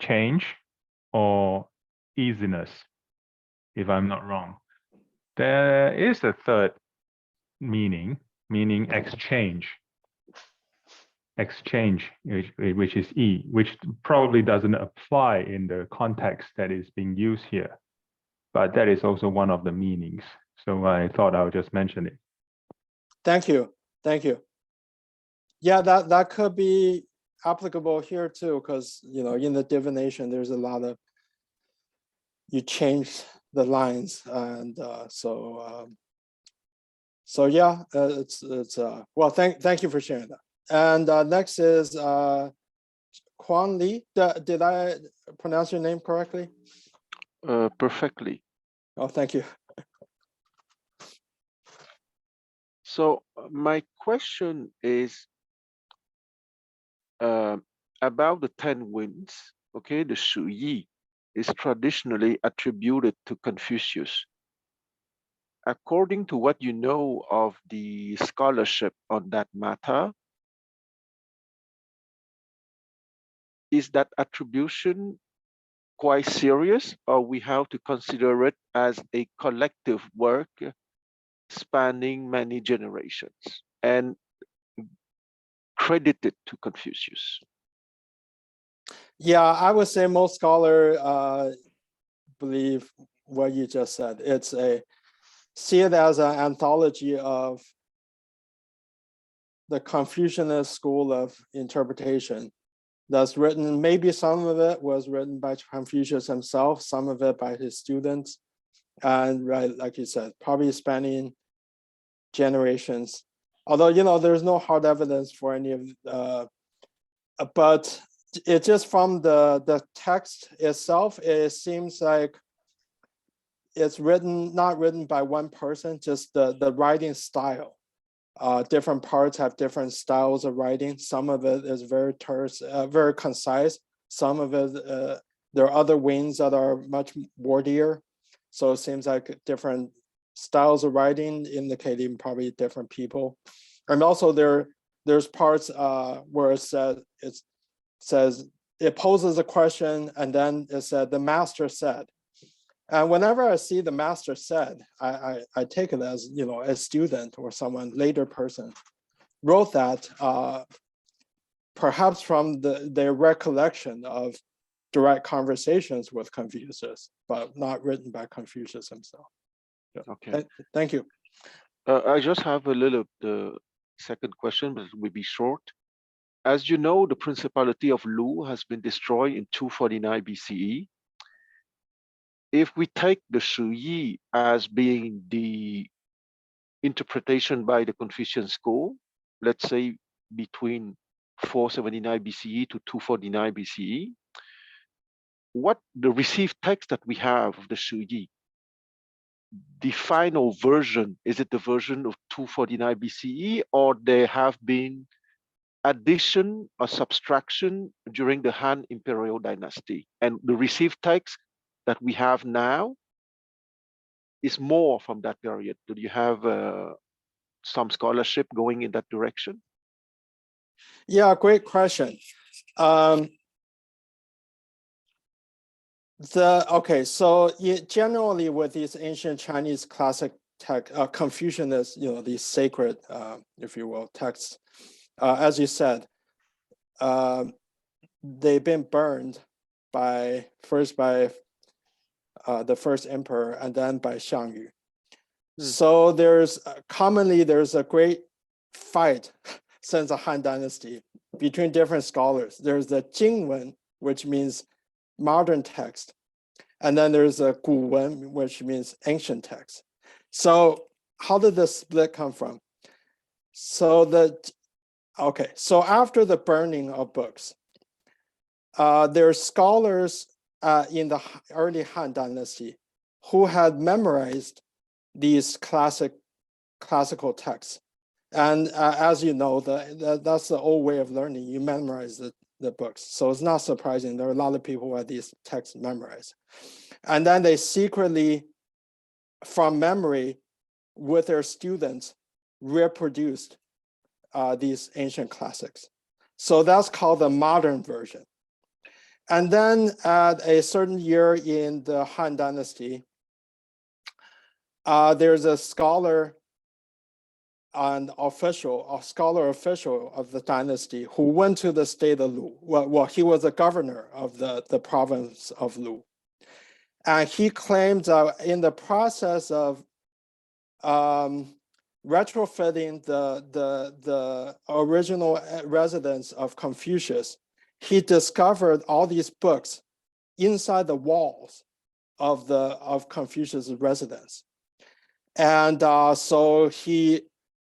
change or easiness, if I'm not wrong. There is a third meaning exchange. Exchange, which is E, which probably doesn't apply in the context that is being used here. But that is also one of the meanings. So I thought I would just mention it. Thank you. Thank you. Yeah, that could be applicable here too, because in the divination, there's a lot of, you change the lines, and so yeah, it's well, thank you for sharing that. And next is Quan Li. Did I pronounce your name correctly? Perfectly. Oh, thank you. So my question is about the 10 winds. Okay, the Shu Yi is traditionally attributed to Confucius. According to what you know of the scholarship on that matter, is that attribution quite serious, or we have to consider it as a collective work spanning many generations and credited to Confucius? Yeah, I would say most scholars believe what you just said. See it as an anthology of the Confucianist school of interpretation that's written. Maybe some of it was written by Confucius himself, some of it by his students, and right, like you said, probably spanning generations. Although there's no hard evidence for any of, but it just from the text itself, it seems like it's not written by one person, just the writing style. Different parts have different styles of writing. Some of it is very terse, very concise. Some of it, there are other wings that are much wordier. So it seems like different styles of writing indicating probably different people. And also there's parts where it says it poses a question, and then it said the master said. And whenever I see the master said, I take it as a student or someone later person wrote that, perhaps from their recollection of direct conversations with Confucius, but not written by Confucius himself. Yeah. Okay. Thank you. I just have a little second question, but it will be short. As you know, the Principality of Lu has been destroyed in 249 BCE. If we take the Shu Yi as being the interpretation by the Confucian school, let's say between 479 BCE to 249 BCE, what the received text that we have of the Shu Yi, the final version, is it the version of 249 BCE, or there have been addition or subtraction during the Han Imperial Dynasty? And the received text that we have now is more from that period. Do you have some scholarship going in that direction? Yeah, great question. So generally with these ancient Chinese classic text, Confucianist, these sacred, if you will, texts, as you said, they've been burned first by the first emperor and then by Xiang Yu. So there's commonly a great fight since the Han Dynasty between different scholars. There's the Jingwen, which means modern text, and then there's a Guwen, which means ancient text. So how did this split come from? So so after the burning of books, there are scholars in the early Han Dynasty who had memorized these classical texts. And as you know, that's the old way of learning. You memorize the books. So it's not surprising. There are a lot of people who had these texts memorized. And then they secretly, from memory, with their students, reproduced these ancient classics. So that's called the modern version. And then at a certain year in the Han Dynasty, there's a scholar and a scholar official of the dynasty who went to the state of Lu. Well, he was a governor of the province of Lu. And he claimed in the process of retrofitting the original residence of Confucius, he discovered all these books inside the walls of Confucius' residence. And so he's,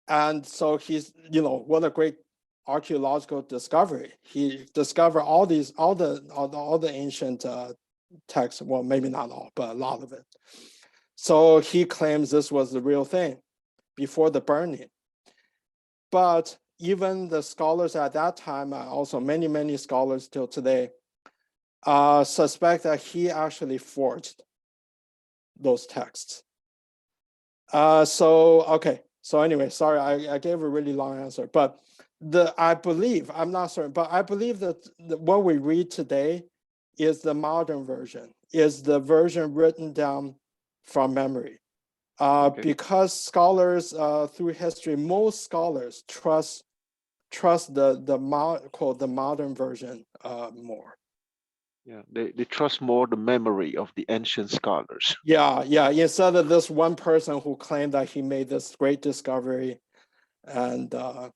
what a great archaeological discovery. He discovered all the ancient texts. Well, maybe not all, but a lot of it. So he claims this was the real thing before the burning. But even the scholars at that time, also many scholars till today, suspect that he actually forged those texts. So anyway, sorry, I gave a really long answer, but I believe, I'm not certain, but I believe that what we read today is the modern version, is the version written down from memory. Because scholars through history, most scholars trust the modern version more. Yeah, they trust more the memory of the ancient scholars. Yeah, instead of this one person who claimed that he made this great discovery, and a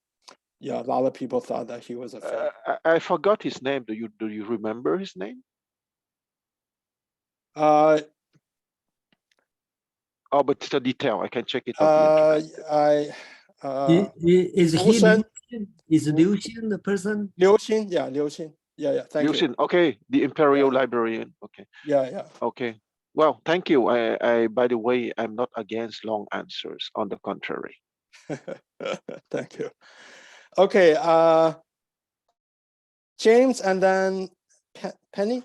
lot of people thought that he was a fake. I forgot his name. Do you remember his name? Oh, but it's a detail. I can check it on the internet. Is he Liu Shen? Is Liu Xin the person? Liu Xin, yeah, Liu Xin. Yeah, thank Liu you. Xin, okay, the imperial librarian. Okay. Yeah. Okay. Well, thank you. I by the way, I'm not against long answers. On the contrary. Thank you. Okay, James, and then Penny.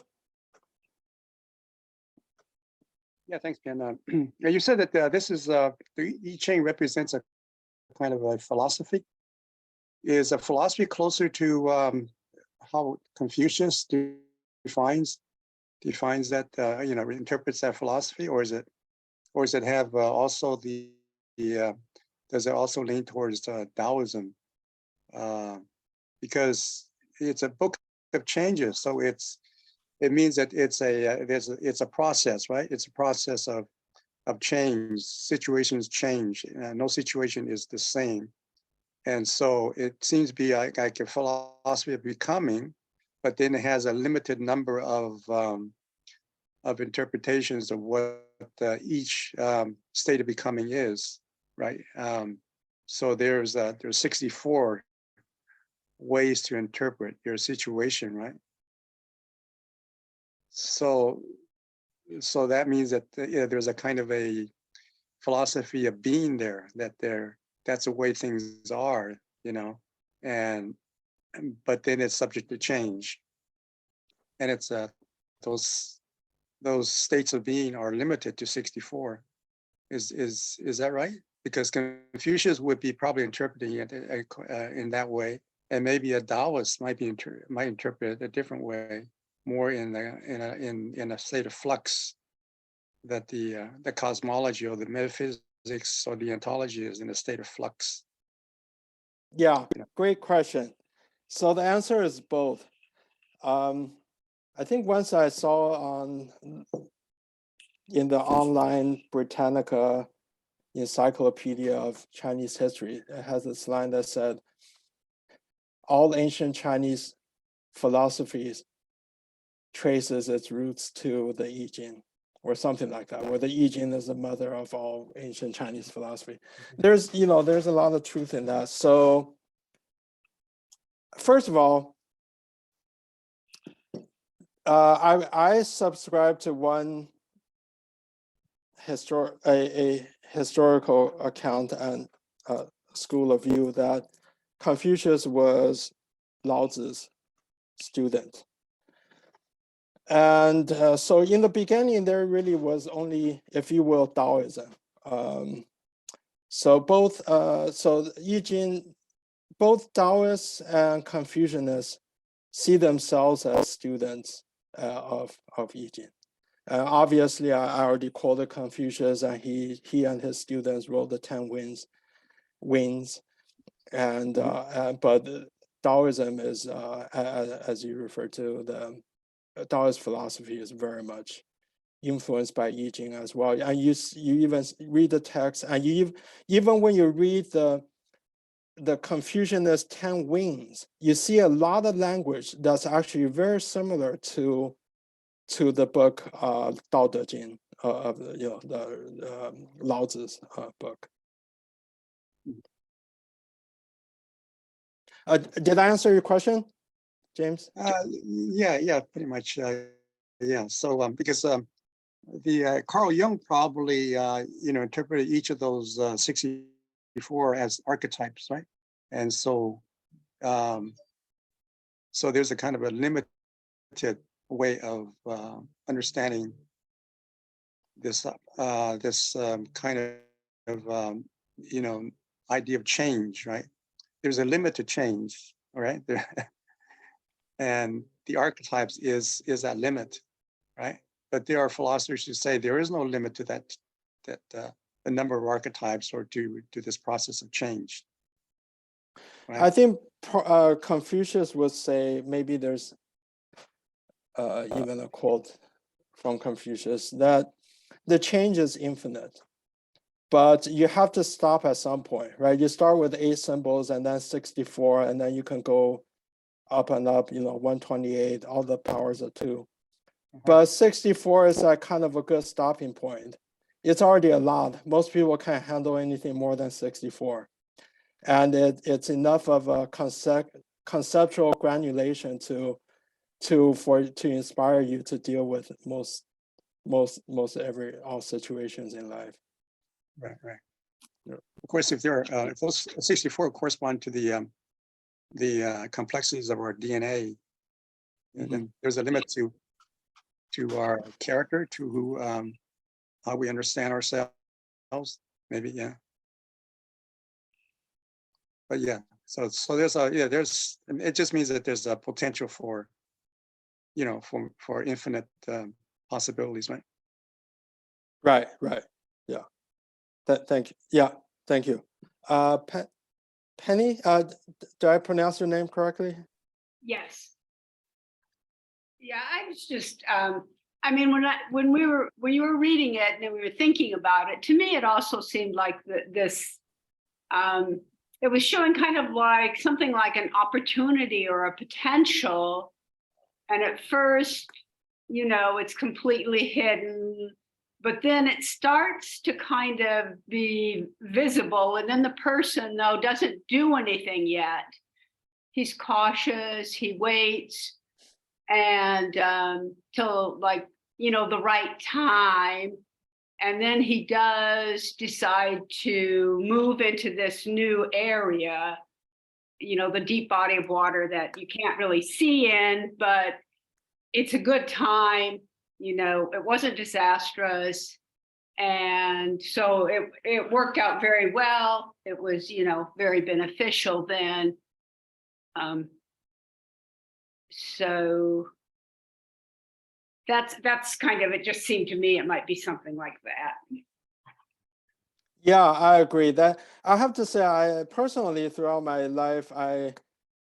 Yeah, thanks, Ben. You said that this is the I Ching represents a kind of a philosophy. Is a philosophy closer to how Confucius defines that interprets that philosophy, or is it have also does it also lean towards Taoism? Because it's a book of changes, so it means that it's a process, right? It's a process of change. Situations change. No situation is the same, and so it seems to be like a philosophy of becoming, but then it has a limited number of interpretations of what each state of becoming is, right? So there's 64 ways to interpret your situation, right? So that means that there's a kind of a philosophy of being there, that's the way things are, but then it's subject to change, and it's those states of being are limited to 64. Is that right? Because Confucius would be probably interpreting it in that way, and maybe a Taoist might interpret it a different way, more in a state of flux, that the cosmology or the metaphysics or the ontology is in a state of flux. Yeah, great question. So the answer is both. I think once I saw in the online Britannica Encyclopedia of Chinese History, it has this line that said, all ancient Chinese philosophies traces its roots to the I Ching, or something like that, where the I Ching is the mother of all ancient Chinese philosophy. There's a lot of truth in that. So first of all, I subscribe to one a historical account and school of view that Confucius was Lao Tzu's student. And so in the beginning, there really was only, if you will, Taoism. So both, so I Ching, both Taoists and Confucianists see themselves as students of I Ching. Obviously, I already quoted Confucius, and he and his students wrote the 10 Winds, and but Taoism is, as you referred to, the Taoist philosophy is very much influenced by I Ching as well. And you even read the text, and even when you read the Confucianist 10 Winds, you see a lot of language that's actually very similar to the book Tao Te Ching, of the Lao Tzu's book. Did I answer your question, James? Yeah, pretty much. Yeah. So because the Carl Jung probably interpreted each of those 64 as archetypes, right? And so so there's a kind of a limited way of understanding this kind of idea of change, right? There's a limit to change, all right? And the archetypes is that limit, right? But there are philosophers who say there is no limit to that the number of archetypes or to this process of change. Right? I think Confucius would say, maybe there's even a quote from Confucius, that the change is infinite, but you have to stop at some point, right? You start with 8 symbols and then 64, and then you can go up and up, 128, all the powers of 2. But 64 is a kind of a good stopping point. It's already a lot. Most people can't handle anything more than 64. And it's enough of a conceptual granulation to inspire you to deal with most all situations in life. Right. Yeah. Of course, if those 64 correspond to the complexities of our DNA, then there's a limit to our character, to who how we understand ourselves. Maybe, yeah. But yeah, so there's it just means that there's a potential for infinite possibilities, right? Right. Yeah. Thank you. Yeah. Thank you. Penny, do I pronounce your name correctly? Yes. Yeah, I was just, I mean, when you were reading it and we were thinking about it, to me, it also seemed like this, it was showing kind of like something like an opportunity or a potential. And at first, it's completely hidden, but then it starts to kind of be visible. And then the person, though, doesn't do anything yet. He's cautious, he waits, and till the right time. And then he does decide to move into this new area, the deep body of water that you can't really see in, but it's a good time. It wasn't disastrous. And so it worked out very well. It was, very beneficial then. So that's kind of, it just seemed to me it might be something like that. Yeah, I agree. That I have to say, I personally, throughout my life, I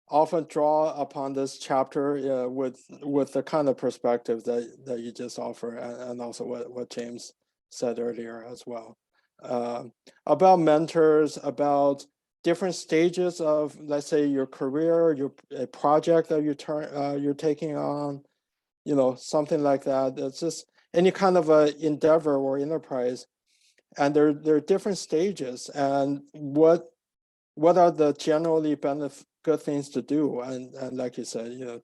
often draw upon this chapter with the kind of perspective that you just offer, and also what James said earlier as well, about mentors, about different stages of, let's say, your career, your a project that you're taking on, you know, something like that. It's just any kind of a endeavor or enterprise, and there are different stages. And what are the generally good things to do? And like you said, you know,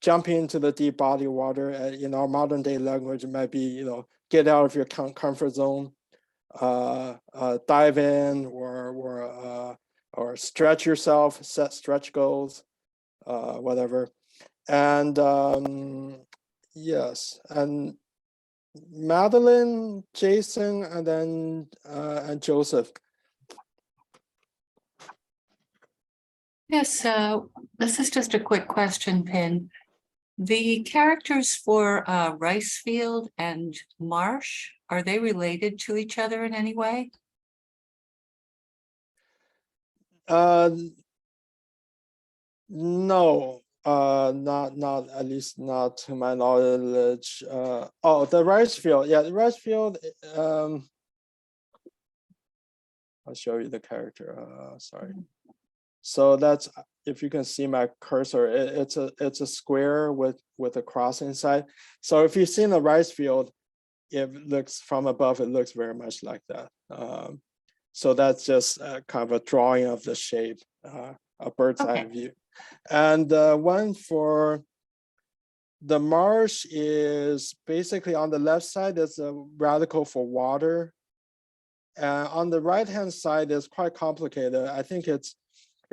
jumping into the deep body water. In our modern day language, it might be, you know, get out of your comfort zone, dive in, or stretch yourself, set stretch goals, whatever. And yes, and Madeline, Jason, and then and Joseph. Yes, this is just a quick question, Pin. The characters for Ricefield and Marsh, are they related to each other in any way? No, not at least not to my knowledge. Oh, the rice field, yeah, the rice field. I'll show you the character. Sorry. So that's, if you can see my cursor, it's a square with a cross inside. So if you've seen the rice field, it looks from above, it looks very much like that. So that's just kind of a drawing of the shape, a bird's eye view. And one for the marsh is basically on the left side, there's a radical for water. And on the right-hand side is quite complicated. I think it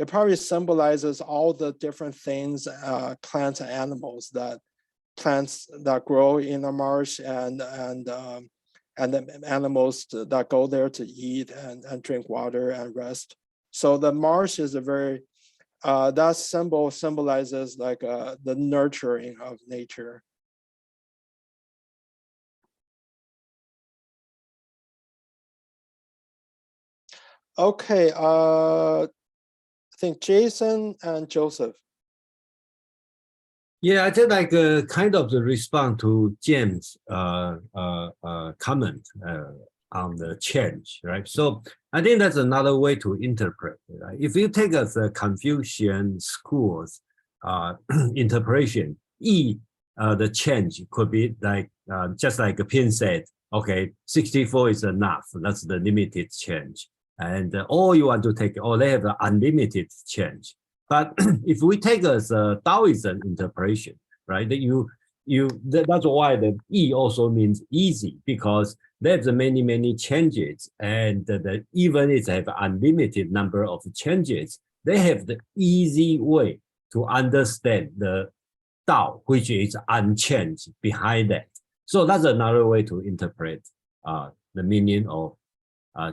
probably symbolizes all the different things, plants and animals plants that grow in the marsh, and the animals that go there to eat and drink water and rest. So the marsh is a very, that symbol symbolizes like the nurturing of nature. Okay, I think Jason and Joseph. Yeah, I just like kind of the response to James' comment on the change, right? So I think that's another way to interpret it. Right? If you take as a Confucian school's interpretation, the change could be like just like Pin said, okay, 64 is enough. That's the limited change, and all you want to take, or they have an unlimited change. But if we take as a Taoism interpretation, right, that's why the E also means easy, because there's many changes, and even if they have unlimited number of changes, they have the easy way to understand the Tao, which is unchanged behind that. So that's another way to interpret the meaning of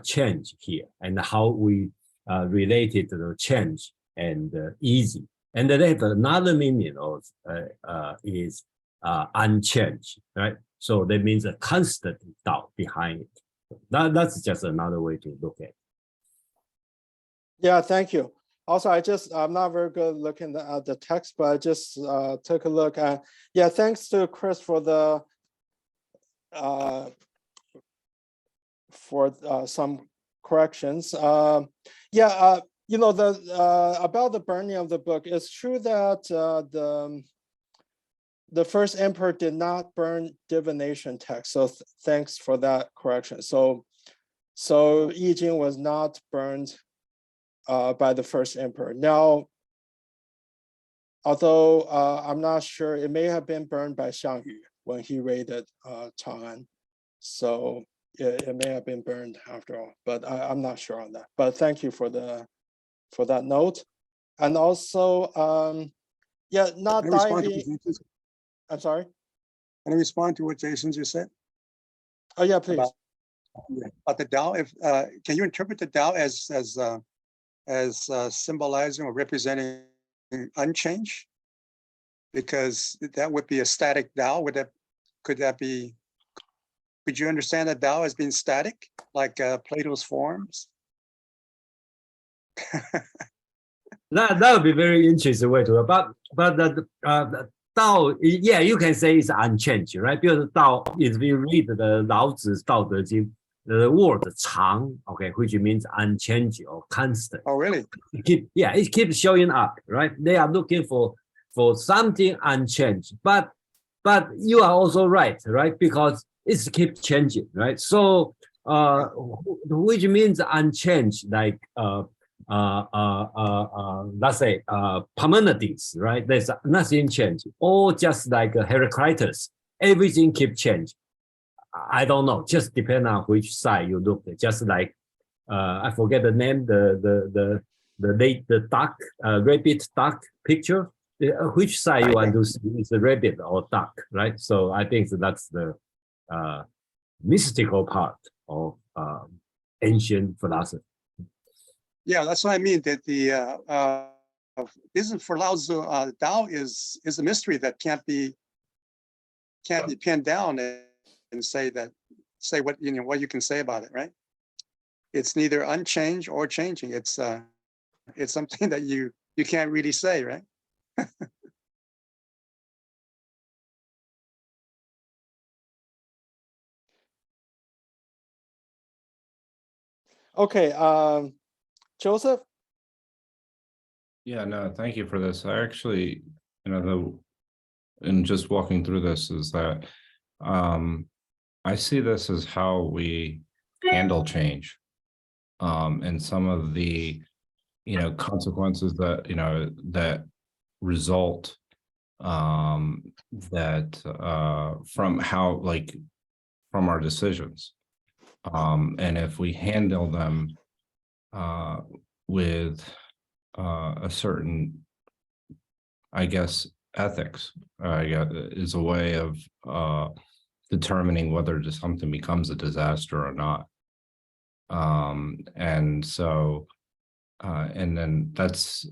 change here, and how we related to the change and easy. And then they have another meaning of is unchanged, right? So that means a constant Tao behind it. That's just another way to look at it. Yeah, thank you. Also, I'm not very good looking at the text, but I just took a look at, yeah, thanks to Chris for the some corrections. Yeah, you know, about the burning of the book, it's true that the first emperor did not burn divination text. So thanks for that correction. So Yi Jing was not burned by the first emperor. Now, although I'm not sure, it may have been burned by Xiang Yu when he raided Chang'an. So it may have been burned after all, but I'm not sure on that. But thank you for that note. And also, yeah, not diving. I'm sorry. Can I respond to what Jason just said? Oh yeah, please. About the Tao, can you interpret the Tao as symbolizing or representing unchange? Because that would be a static Tao. Could you understand the Tao as being static, like Plato's forms? That would be very interesting way to, but the Tao, yeah, you can say it's unchanged, right? Because Tao, if you read the Lao Tzu's Dao De Jing, the word 常, okay, which means unchanged or constant. Oh, really? It keeps showing up, right? They are looking for something unchanged, but you are also right? Because it keeps changing, right? So which means unchanged, like let's say Parmenides, right? There's nothing changed, or just like Heraclitus, everything keeps changing. I don't know, just depend on which side you look at. Just like I forget the name, the duck, rabbit duck picture. Which side you want to see, is the rabbit or duck, right? So I think that's the mystical part of ancient philosophy. Yeah, that's what I mean. That the isn't for Lao Tzu, Tao is a mystery that can't be pinned down and say what what you can say about it, right? It's neither unchanged or changing. It's something that you can't really say, right? Okay, Joseph? Yeah, no, thank you for this. I actually, in just walking through this is that I see this as how we handle change, and some of the, consequences that, that result from how, like, from our decisions. And if we handle them with a certain, I guess, ethics is a way of determining whether something becomes a disaster or not. And so, and then that's,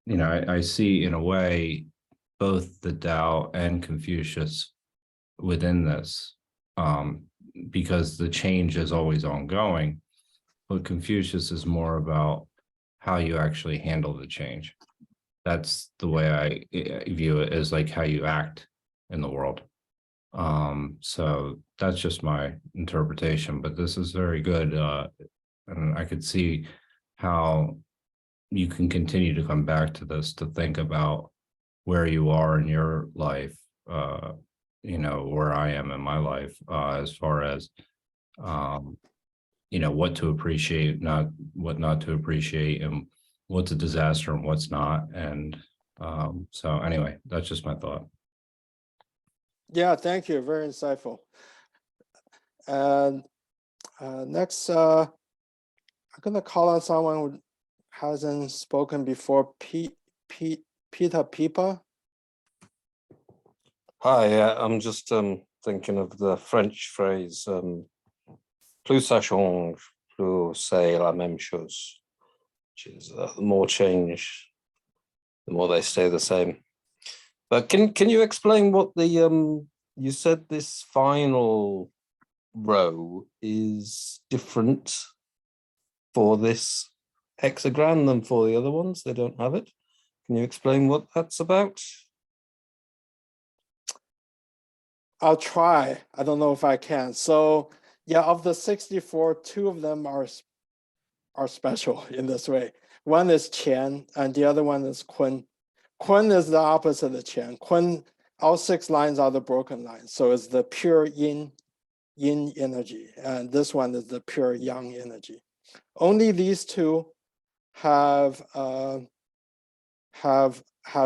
I see in a way both the Tao and Confucius within this, because the change is always ongoing, but Confucius is more about how you actually handle the change. That's the way I view it, as like how you act in the world. So that's just my interpretation, but this is very good. And I could see how you can continue to come back to this, to think about where you are in your life, where I am in my life, as far as, what to appreciate, what not to appreciate, and what's a disaster and what's not. And so anyway, that's just my thought. Yeah, thank you. Very insightful. And next, I'm going to call on someone who hasn't spoken before, Peter Pipa. Hi, I'm just thinking of the French phrase, plus ça change, plus c'est la même chose, which is the more change, the more they stay the same. But can you explain what the you said this final row is different for this hexagram than for the other ones? They don't have it. Can you explain what that's about? I'll try. I don't know if I can. So yeah, of the 64, 2 of them are special in this way. One is Qian and the other one is Kun. Kun is the opposite of Qian. Kun, all 6 lines are the broken lines. So it's the pure yin energy. And this one is the pure yang energy. Only these 2 have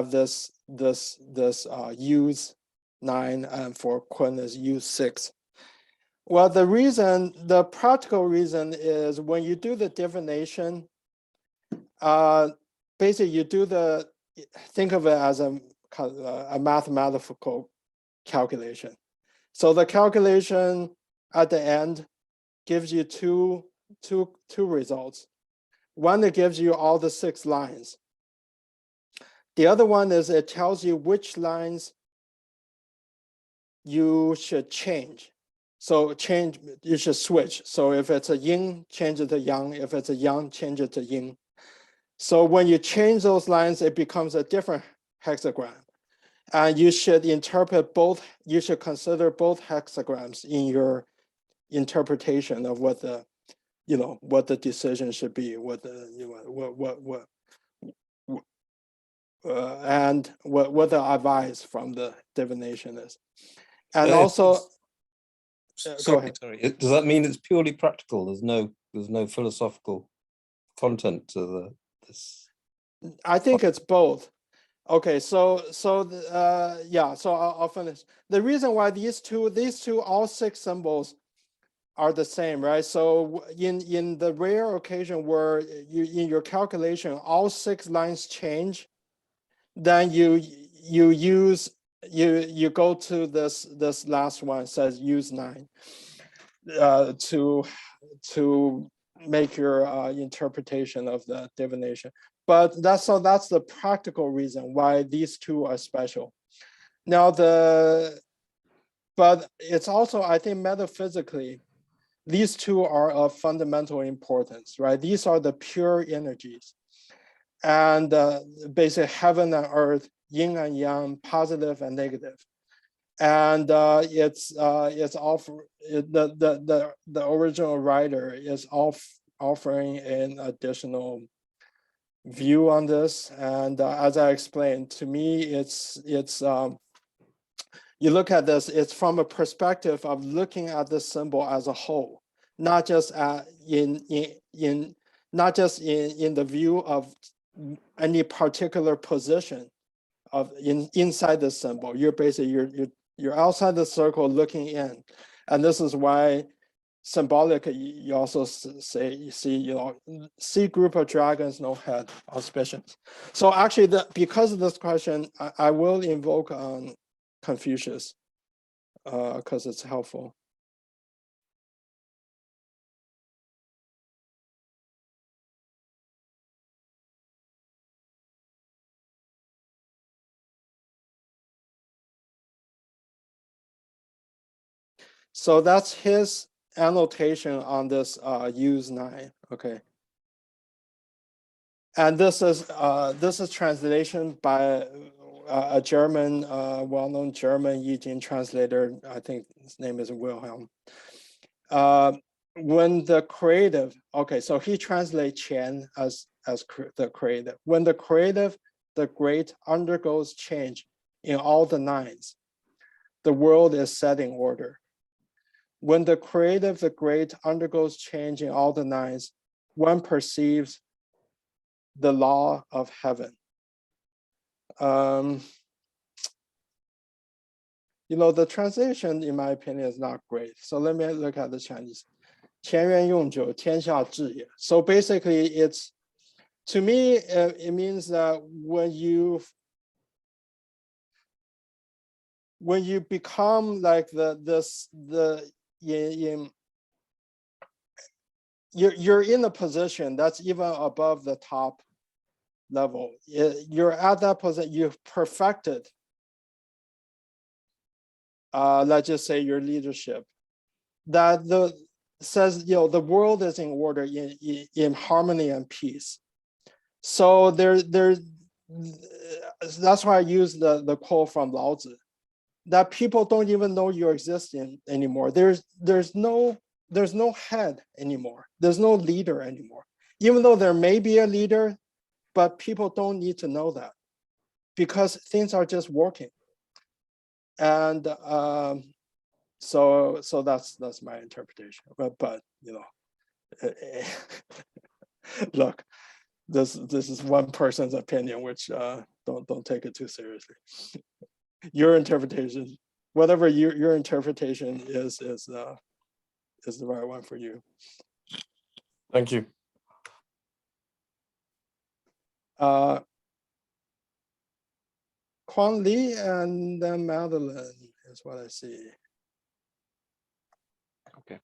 this use 9, and for Kun is use 6. Well, the practical reason is when you do the divination, basically you think of it as a mathematical calculation. So the calculation at the end gives you two results. One, it gives you all the 6 lines. The other one is it tells you which lines you should change. So you should switch. So if it's a yin, change it to yang. If it's a yang, change it to yin. So when you change those lines, it becomes a different hexagram. And you should consider both hexagrams in your interpretation of what the, what the decision should be, what the, and what the advice from the divination is. And also, go ahead. Sorry, does that mean it's purely practical? There's no philosophical content to this? I think it's both. Okay, so yeah, so I'll finish. The reason why these two, all 6 symbols are the same, right? So in the rare occasion where in your calculation, all 6 lines change, then you go to this last one, says use 9, to make your interpretation of the divination. But that's the practical reason why these 2 are special. Now but it's also, I think, metaphysically, these 2 are of fundamental importance, right? These are the pure energies, and basically heaven and earth, yin and yang, positive and negative. And it's the original writer is offering an additional view on this. And as I explained, to me, it's you look at this, it's from a perspective of looking at the symbol as a whole, not just in the view of any particular position of inside the symbol. You're basically you're outside the circle looking in, and this is why symbolic, you also say, you see group of dragons, no head, auspicious. So actually, because of this question, I will invoke Confucius because it's helpful. So that's his annotation on this use 9. Okay. And this is translation by a German, well-known German I Ching translator. I think his name is Wilhelm. When the creative, okay, so he translates Qian as the creative. When the creative, the great, undergoes change in all the 9s, the world is set in order. When the creative, the great, undergoes change in all the 9s, one perceives the law of heaven. The translation, in my opinion, is not great. So let me look at the Chinese. 前人用酒，天下治也. So basically, to me, it means that when you become like you're in a position that's even above the top level. You're at that position, you've perfected, let's just say, your leadership. That says, the world is in order, in harmony and peace. So that's why I use the quote from Lao Tzu, that people don't even know you're existing anymore. There's no head anymore. There's no leader anymore. Even though there may be a leader, but people don't need to know that because things are just working. And so that's my interpretation. But look, this is one person's opinion, which don't take it too seriously. Your interpretation, whatever your interpretation is the right one for you. Thank you. Quan Li and then Madeline is what I see. Okay.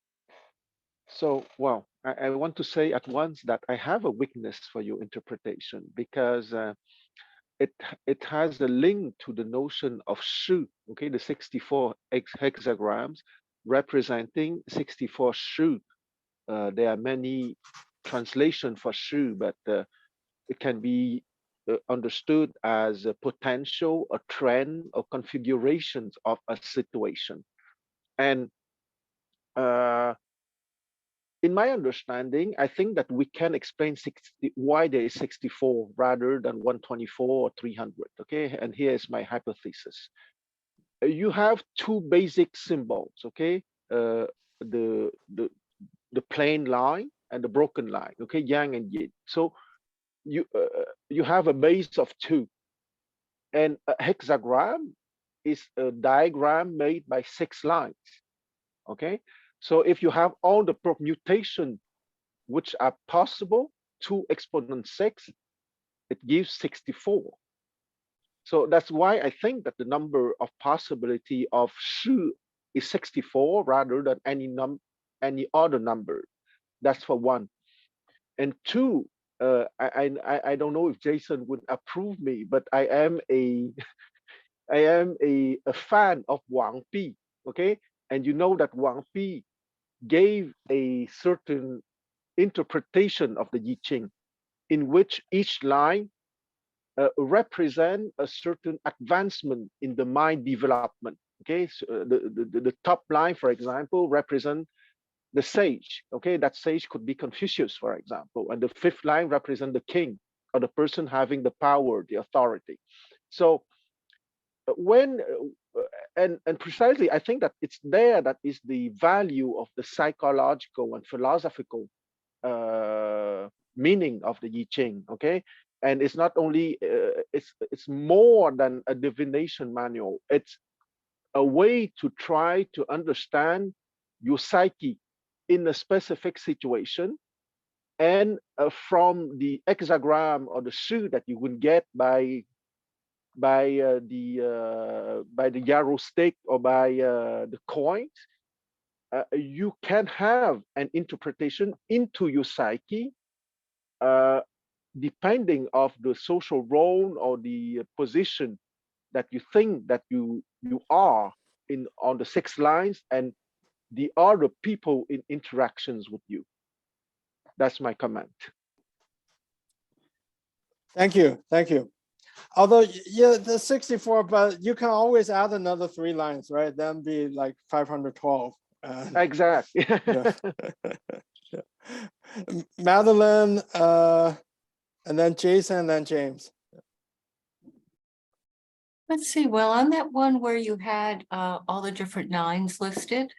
So, well, I want to say at once that I have a weakness for your interpretation because it has a link to the notion of shu, okay, the 64 hexagrams representing 64 shu. There are many translations for shu, but it can be understood as a potential, a trend, or configurations of a situation. And in my understanding, I think that we can explain why there is 64 rather than 124 or 300. Okay, and here is my hypothesis. You have two basic symbols. Okay, the plain line and the broken line. Okay, yang and yin. So you have a base of two, and a hexagram is a diagram made by 6 lines. Okay, so if you have all the permutation which are possible, 2 exponent 6, it gives 64. So that's why I think that the number of possibility of shi is 64 rather than any other number. That's for one. And two, I don't know if Jason would approve me, but I am a fan of Wang Pi. Okay, and you know that Wang Pi gave a certain interpretation of the I Ching, in which each line represent a certain advancement in the mind development. Okay, so the top line, for example, represent the sage. Okay, that sage could be Confucius, for example, and the 5th line represent the king, or the person having the power, the authority. So when and precisely, I think that it's there that is the value of the psychological and philosophical meaning of the I Ching. Okay, and it's not only it's more than a divination manual. It's a way to try to understand your psyche in a specific situation, and from the hexagram or the shi that you will get by the yarrow stick or by the coins, you can have an interpretation into your psyche, depending of the social role or the position that you think that you are in on the 6 lines, and the other people in interactions with you. That's my comment. Thank you. Thank you. Although, yeah, the 64, but you can always add another 3 lines, right? Then be like 512. Exactly. Yeah. Yeah. Madeline, and then Jason, and then James. Let's see, well, on that one where you had all the different 9s listed,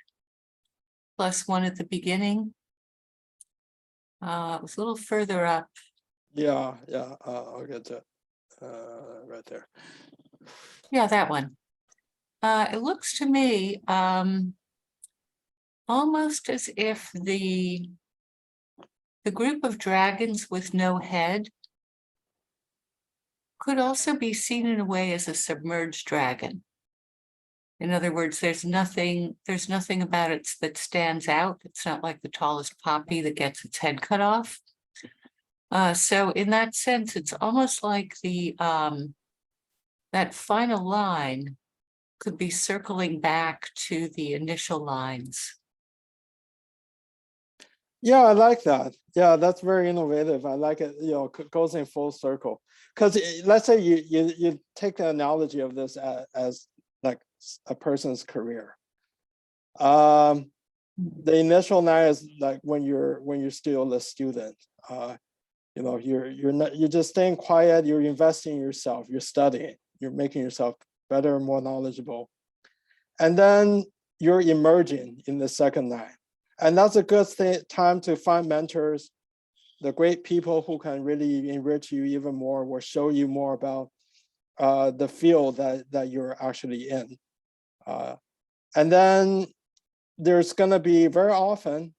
plus 1 at the beginning, it was a little further up. Yeah, yeah, I'll get to it right there. Yeah, that one. It looks to me almost as if the group of dragons with no head could also be seen in a way as a submerged dragon. In other words, there's nothing about it that stands out. It's not like the tallest poppy that gets its head cut off. So in that sense, it's almost like the that final line could be circling back to the initial lines. Yeah, I like that. Yeah, that's very innovative. I like it. You know, goes in full circle. Because let's say you take the analogy of this as like a person's career. The initial 9 is like when you're still a student. You know, you're just staying quiet. You're investing in yourself. You're studying. You're making yourself better, more knowledgeable, and then you're emerging in the second 9. And that's a good time to find mentors, the great people who can really enrich you even more or show you more about the field that you're actually in. And then there's going to be very often,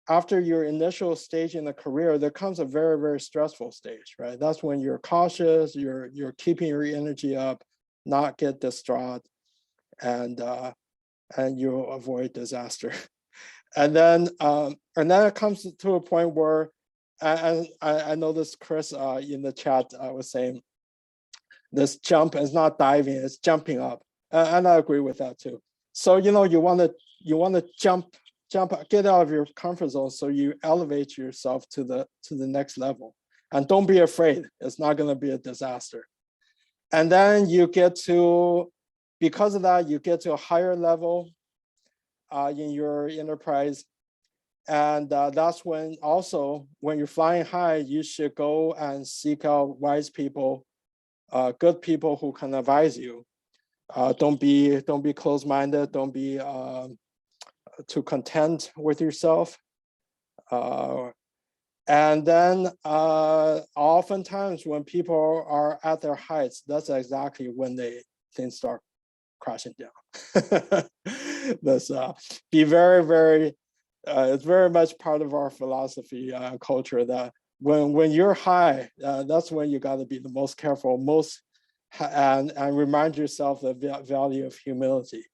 after your initial stage in the career, there comes a very, very stressful stage, right? That's when you're cautious, you're keeping your energy up, not get distraught, and you avoid disaster. And then it comes to a point where, and I noticed Chris in the chat was saying, this jump is not diving, it's jumping up, and I agree with that too. So you know, you want to jump, get out of your comfort zone, so you elevate yourself to the next level, and don't be afraid. It's not going to be a disaster. And then you get to, because of that, you get to a higher level. in your enterprise. And that's when also, when you're flying high, you should go and seek out wise people, good people who can advise you. Don't be closed-minded. Don't be too content with yourself. And then oftentimes when people are at their heights, that's exactly when things start crashing down. That's be very, very, it's very much part of our philosophy culture that when you're high, that's when you got to be the most careful, and remind yourself the value of humility.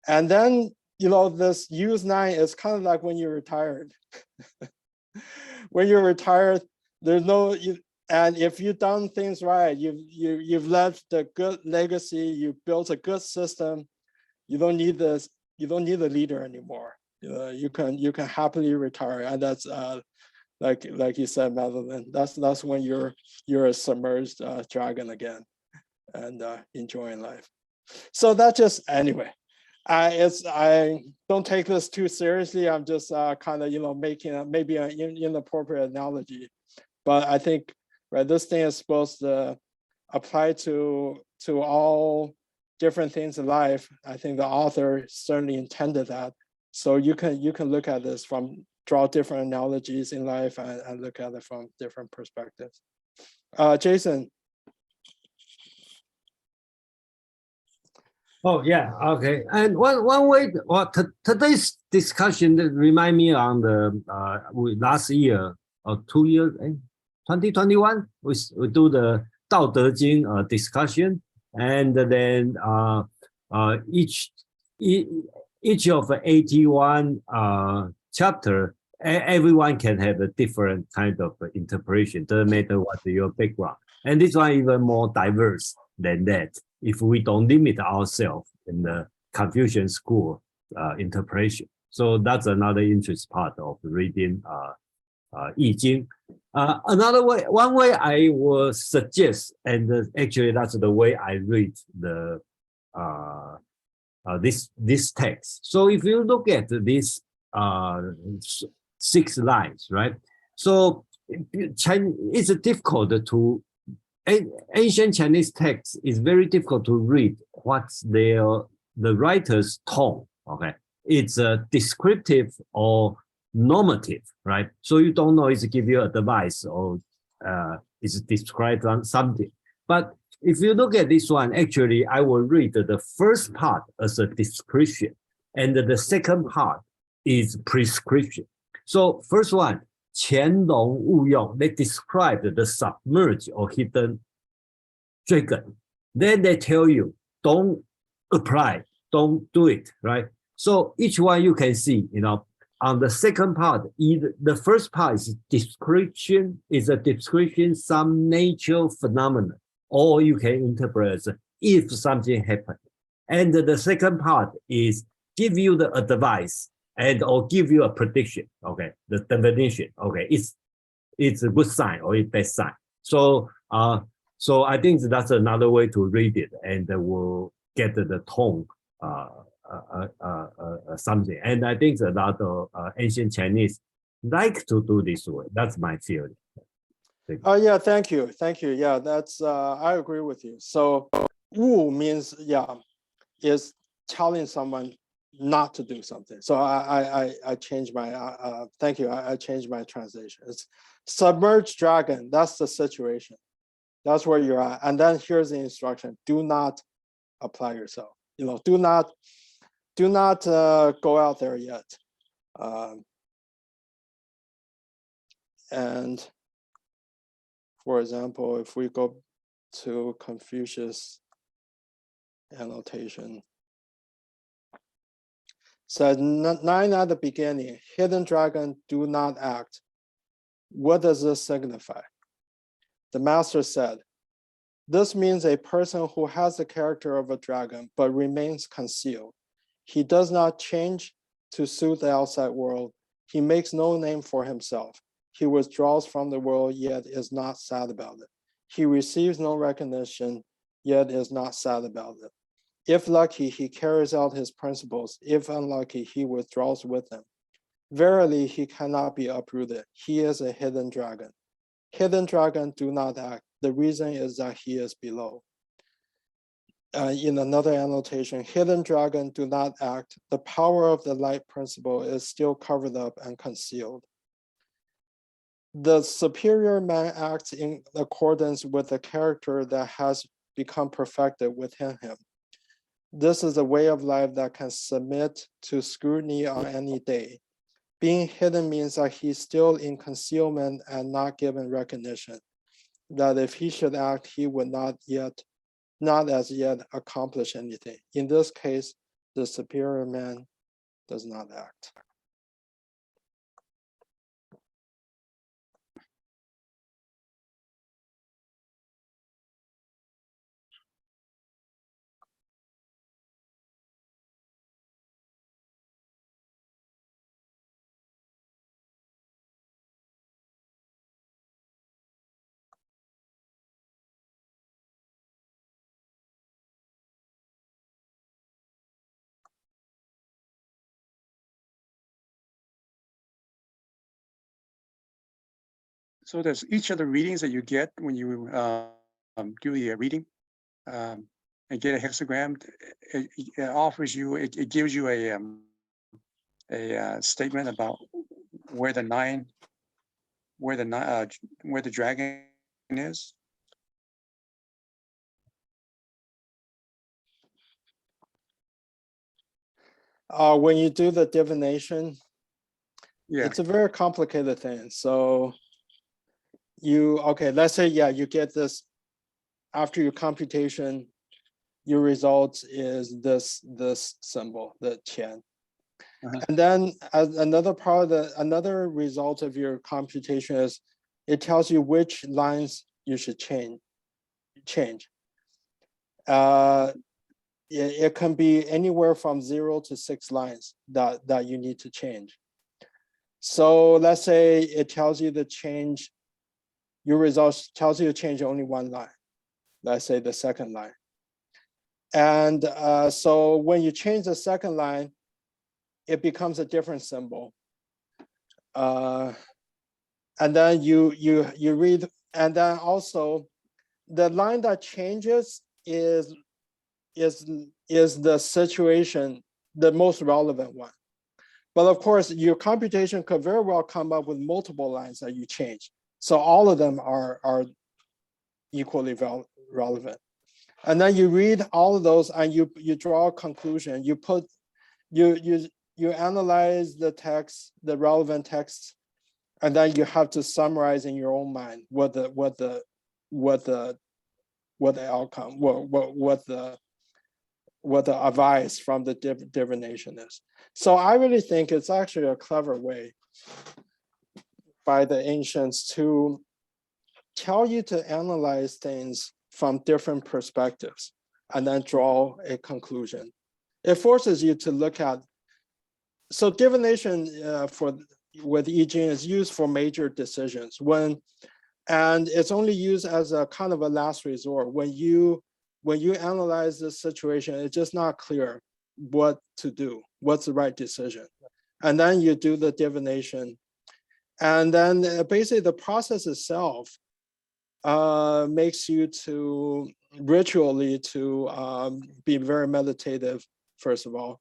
And then, this use 9 is kind of like when you're retired. When you're retired, there's no, and if you've done things right, you've left a good legacy, you built a good system, you don't need this, you don't need a leader anymore. You can happily retire. And that's like you said, Madeline, that's when you're a submerged dragon again and enjoying life. So that just, anyway, I don't take this too seriously. I'm just kind of making maybe an inappropriate analogy, but I think this thing is supposed to apply to all different things in life. I think the author certainly intended that. So you can look at this draw different analogies in life and look at it from different perspectives. Jason. Oh yeah, okay. And one way, today's discussion remind me on the last year or 2 years, 2021, we do the 道德经 discussion, and then each of 81 chapter, everyone can have a different kind of interpretation. Doesn't matter what your background, and this one even more diverse than that, if we don't limit ourselves in the Confucian school interpretation. So that's another interest part of reading Yi Jing. One way I would suggest, and actually that's the way I read the this text. So if you look at this 6 lines, right? So it's difficult to ancient Chinese text is very difficult to read what's the writer's tone. Okay, it's a descriptive or normative, right? So you don't know it's give you advice or it's described something. But if you look at this one, actually, I will read the first part as a description, and the second part is prescription. So first one, 潜龙勿用, they describe the submerged or hidden dragon. Then they tell you, don't apply, don't do it, right? So each one you can see, on the second part, either the first part is a description, some natural phenomenon, or you can interpret as if something happened. And the second part is give you the advice or give you a prediction. Okay, the definition. Okay, it's a good sign or a bad sign. So I think that's another way to read it, and we'll get the tone something. And I think a lot of ancient Chinese like to do this way. That's my theory. Oh yeah, thank you. Yeah, that's I agree with you. So wu means is telling someone not to do something. So I changed my thank you. I changed my translation. It's submerged dragon. That's the situation. That's where you're at. And then here's the instruction: do not apply yourself. Do not go out there yet. And for example, if we go to Confucius annotation, said 9 at the beginning, hidden dragon, do not act. What does this signify? The master said, this means a person who has the character of a dragon but remains concealed. He does not change to suit the outside world. He makes no name for himself. He withdraws from the world, yet is not sad about it. He receives no recognition, yet is not sad about it. If lucky, he carries out his principles. If unlucky, he withdraws with them. Verily, he cannot be uprooted. He is a hidden dragon. Hidden dragon do not act. The reason is that he is below. In another annotation, hidden dragon do not act. The power of the light principle is still covered up and concealed. The superior man acts in accordance with the character that has become perfected within him. This is a way of life that can submit to scrutiny on any day. Being hidden means that he's still in concealment and not given recognition. That if he should act, he would not as yet accomplish anything. In this case, the superior man does not act. So there's each of the readings that you get when you do the reading and get a hexagram. It offers you, it gives you a statement about where the dragon is. When you do the divination, Yeah. it's a very complicated thing. So let's say, you get this after your computation, your result is this symbol, the qian. And then as another result of your computation is it tells you which lines you should change. It can be anywhere from 0 to 6 lines that you need to change. So let's say it tells you to change, your results tells you to change only one line. Let's say the second line. And so when you change the second line, it becomes a different symbol. And then you read, and then also the line that changes is the situation, the most relevant one. But of course, your computation could very well come up with multiple lines that you change. So all of them are equally relevant. And then you read all of those and you draw a conclusion. You analyze the text, the relevant text, and then you have to summarize in your own mind what the outcome, what the advice from the divination is. So I really think it's actually a clever way by the ancients to tell you to analyze things from different perspectives and then draw a conclusion. It forces you to look at, so divination with I Ching is used for major decisions and it's only used as a kind of a last resort. When you analyze this situation, it's just not clear what to do, what's the right decision. And then you do the divination. And then basically the process itself makes you to ritually to be very meditative, first of all.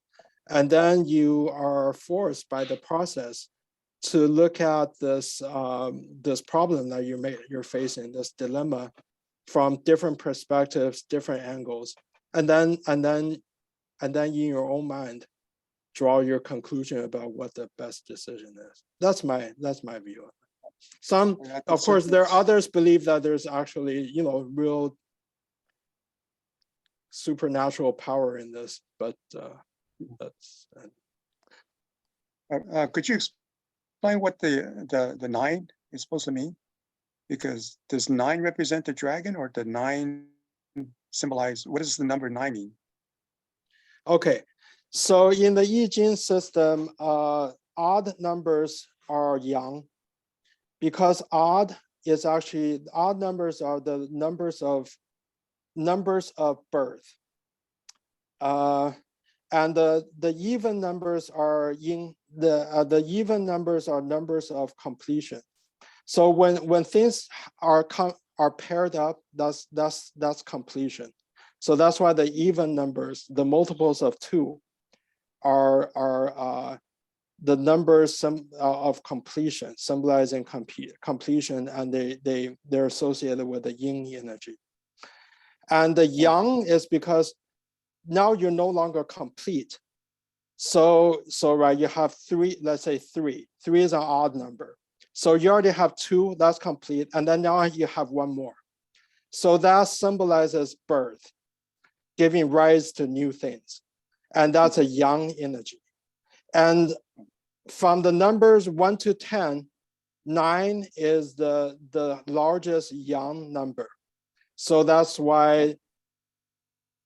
And then you are forced by the process to look at this this problem that you're facing, this dilemma, from different perspectives, different angles, and then in your own mind, draw your conclusion about what the best decision is. That's my view. Some, of course, there are others believe that there's actually, real supernatural power in this, but that's. Could you explain what the 9 is supposed to mean? Because does 9 represent the dragon, or the 9 symbolize, what does the number 9 mean? Okay, so in the I Ching system, odd numbers are yang, because odd numbers are the numbers of birth. And the even numbers are the even numbers are numbers of completion. So when things are paired up, that's completion. So that's why the even numbers, the multiples of 2, are the numbers of completion, symbolizing completion, and they're associated with the yin energy. And the yang is because now you're no longer complete. So right, you have 3, let's say 3. 3 is an odd number. So you already have 2, that's complete. And then now you have 1 more. So that symbolizes birth, giving rise to new things. And that's a yang energy. And from the numbers 1 to 10, 9 is the largest yang number. So that's why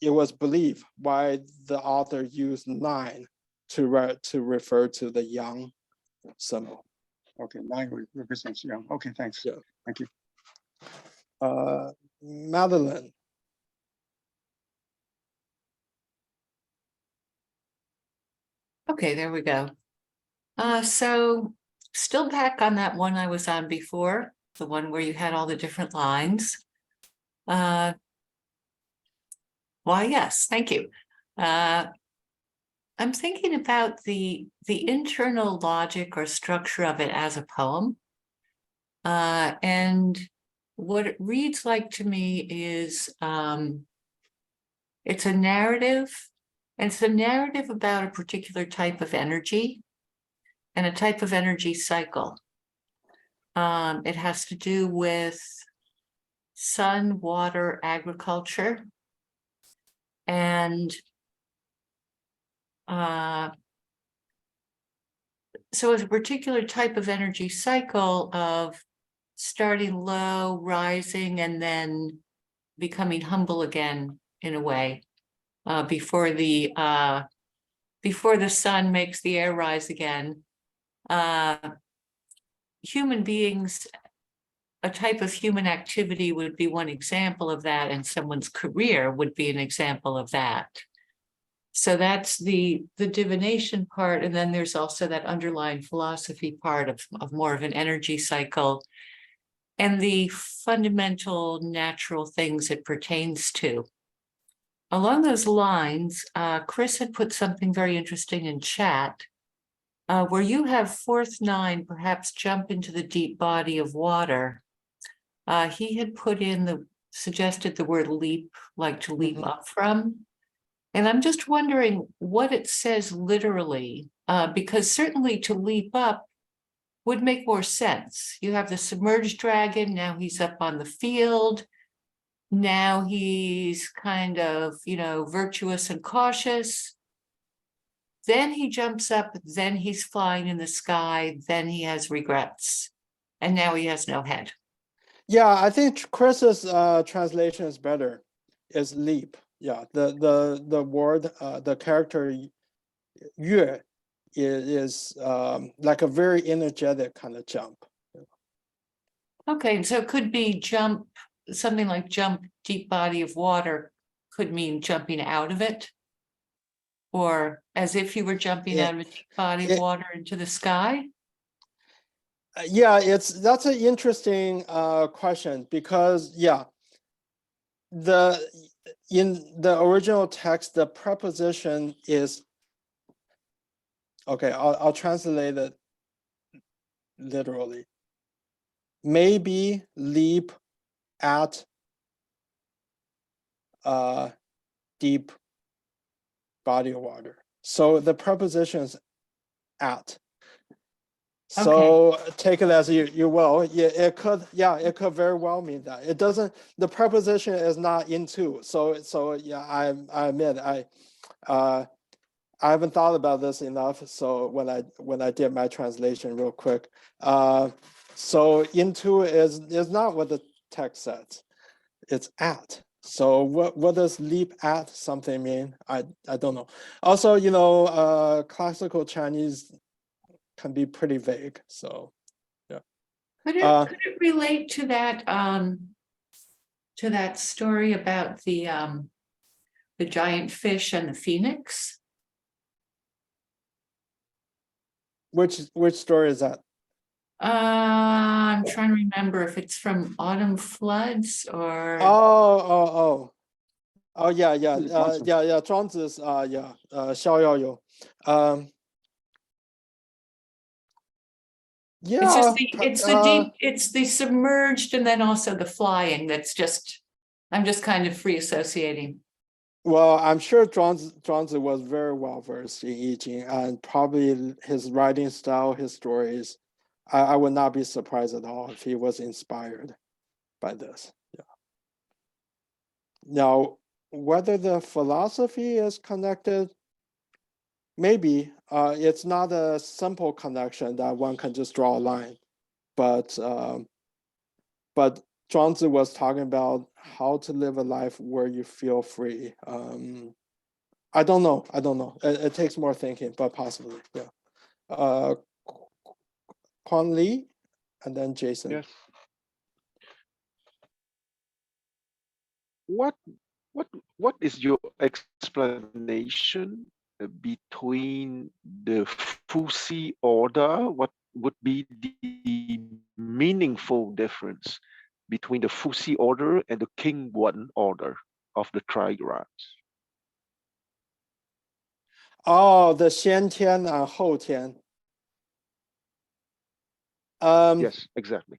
it was believed why the author used 9 to refer to the yang symbol. Okay, 9 represents yang. Okay, thanks. Yeah. Thank you. Madeline. Okay, there we go. So still back on that one I was on before, the one where you had all the different lines. Why, yes, thank you. I'm thinking about the internal logic or structure of it as a poem. And what it reads like to me is it's a narrative, and it's a narrative about a particular type of energy and a type of energy cycle. It has to do with sun, water, agriculture, and so it's a particular type of energy cycle of starting low, rising, and then becoming humble again in a way, before the sun makes the air rise again. Human beings, a type of human activity would be one example of that, and someone's career would be an example of that. So that's the divination part, and then there's also that underlying philosophy part of more of an energy cycle and the fundamental natural things it pertains to. Along those lines, Chris had put something very interesting in chat, where you have 4th 9, perhaps jump into the deep body of water. He had put in suggested the word leap, like to leap up from. And I'm just wondering what it says literally, because certainly to leap up would make more sense. You have the submerged dragon, now he's up on the field. Now he's kind of, virtuous and cautious. Then he jumps up, then he's flying in the sky, then he has regrets. And now he has no head. Yeah, I think Chris's translation is better. Is leap. Yeah, the word, the character yue is like a very energetic kind of jump. Okay, so it could be jump, something like jump deep body of water could mean jumping out of it, or as if you were jumping out of a deep body of water into the sky. Yeah, that's an interesting question, because in the original text, the preposition is, okay, I'll translate it literally. Maybe leap at deep body of water. So the preposition is at. So take it as you will. Yeah, it could very well mean that. It doesn't. The preposition is not into. So yeah, I admit I haven't thought about this enough. So when I did my translation real quick, so into is not what the text says. It's at. So what does leap at something mean? I don't know. Also, classical Chinese can be pretty vague. So yeah. Could it relate to that story about the the giant fish and the phoenix. Which story is that? I'm trying to remember if it's from Autumn Floods or. Oh, yeah, yeah, Zhuangzi. yeah, 庄子 is, yeah, 逍遥游. It's Yeah, just the deep, it's the submerged and then also the flying that's just, I'm just kind of free associating. well, I'm sure Zhuangzi was very well versed in I Ching, and probably his writing style, his stories, I would not be surprised at all if he was inspired by this. Yeah. Now, whether the philosophy is connected, maybe. It's not a simple connection that one can just draw a line, but Zhuangzi was talking about how to live a life where you feel free. I don't know. It takes more thinking, but possibly, yeah. Quan Li, and then Jason. Yes. What is your explanation between the Fuxi order? What would be the meaningful difference between the Fuxi order and the King One order of the trigrams? Oh, the 先天 and 后天. Yes, exactly.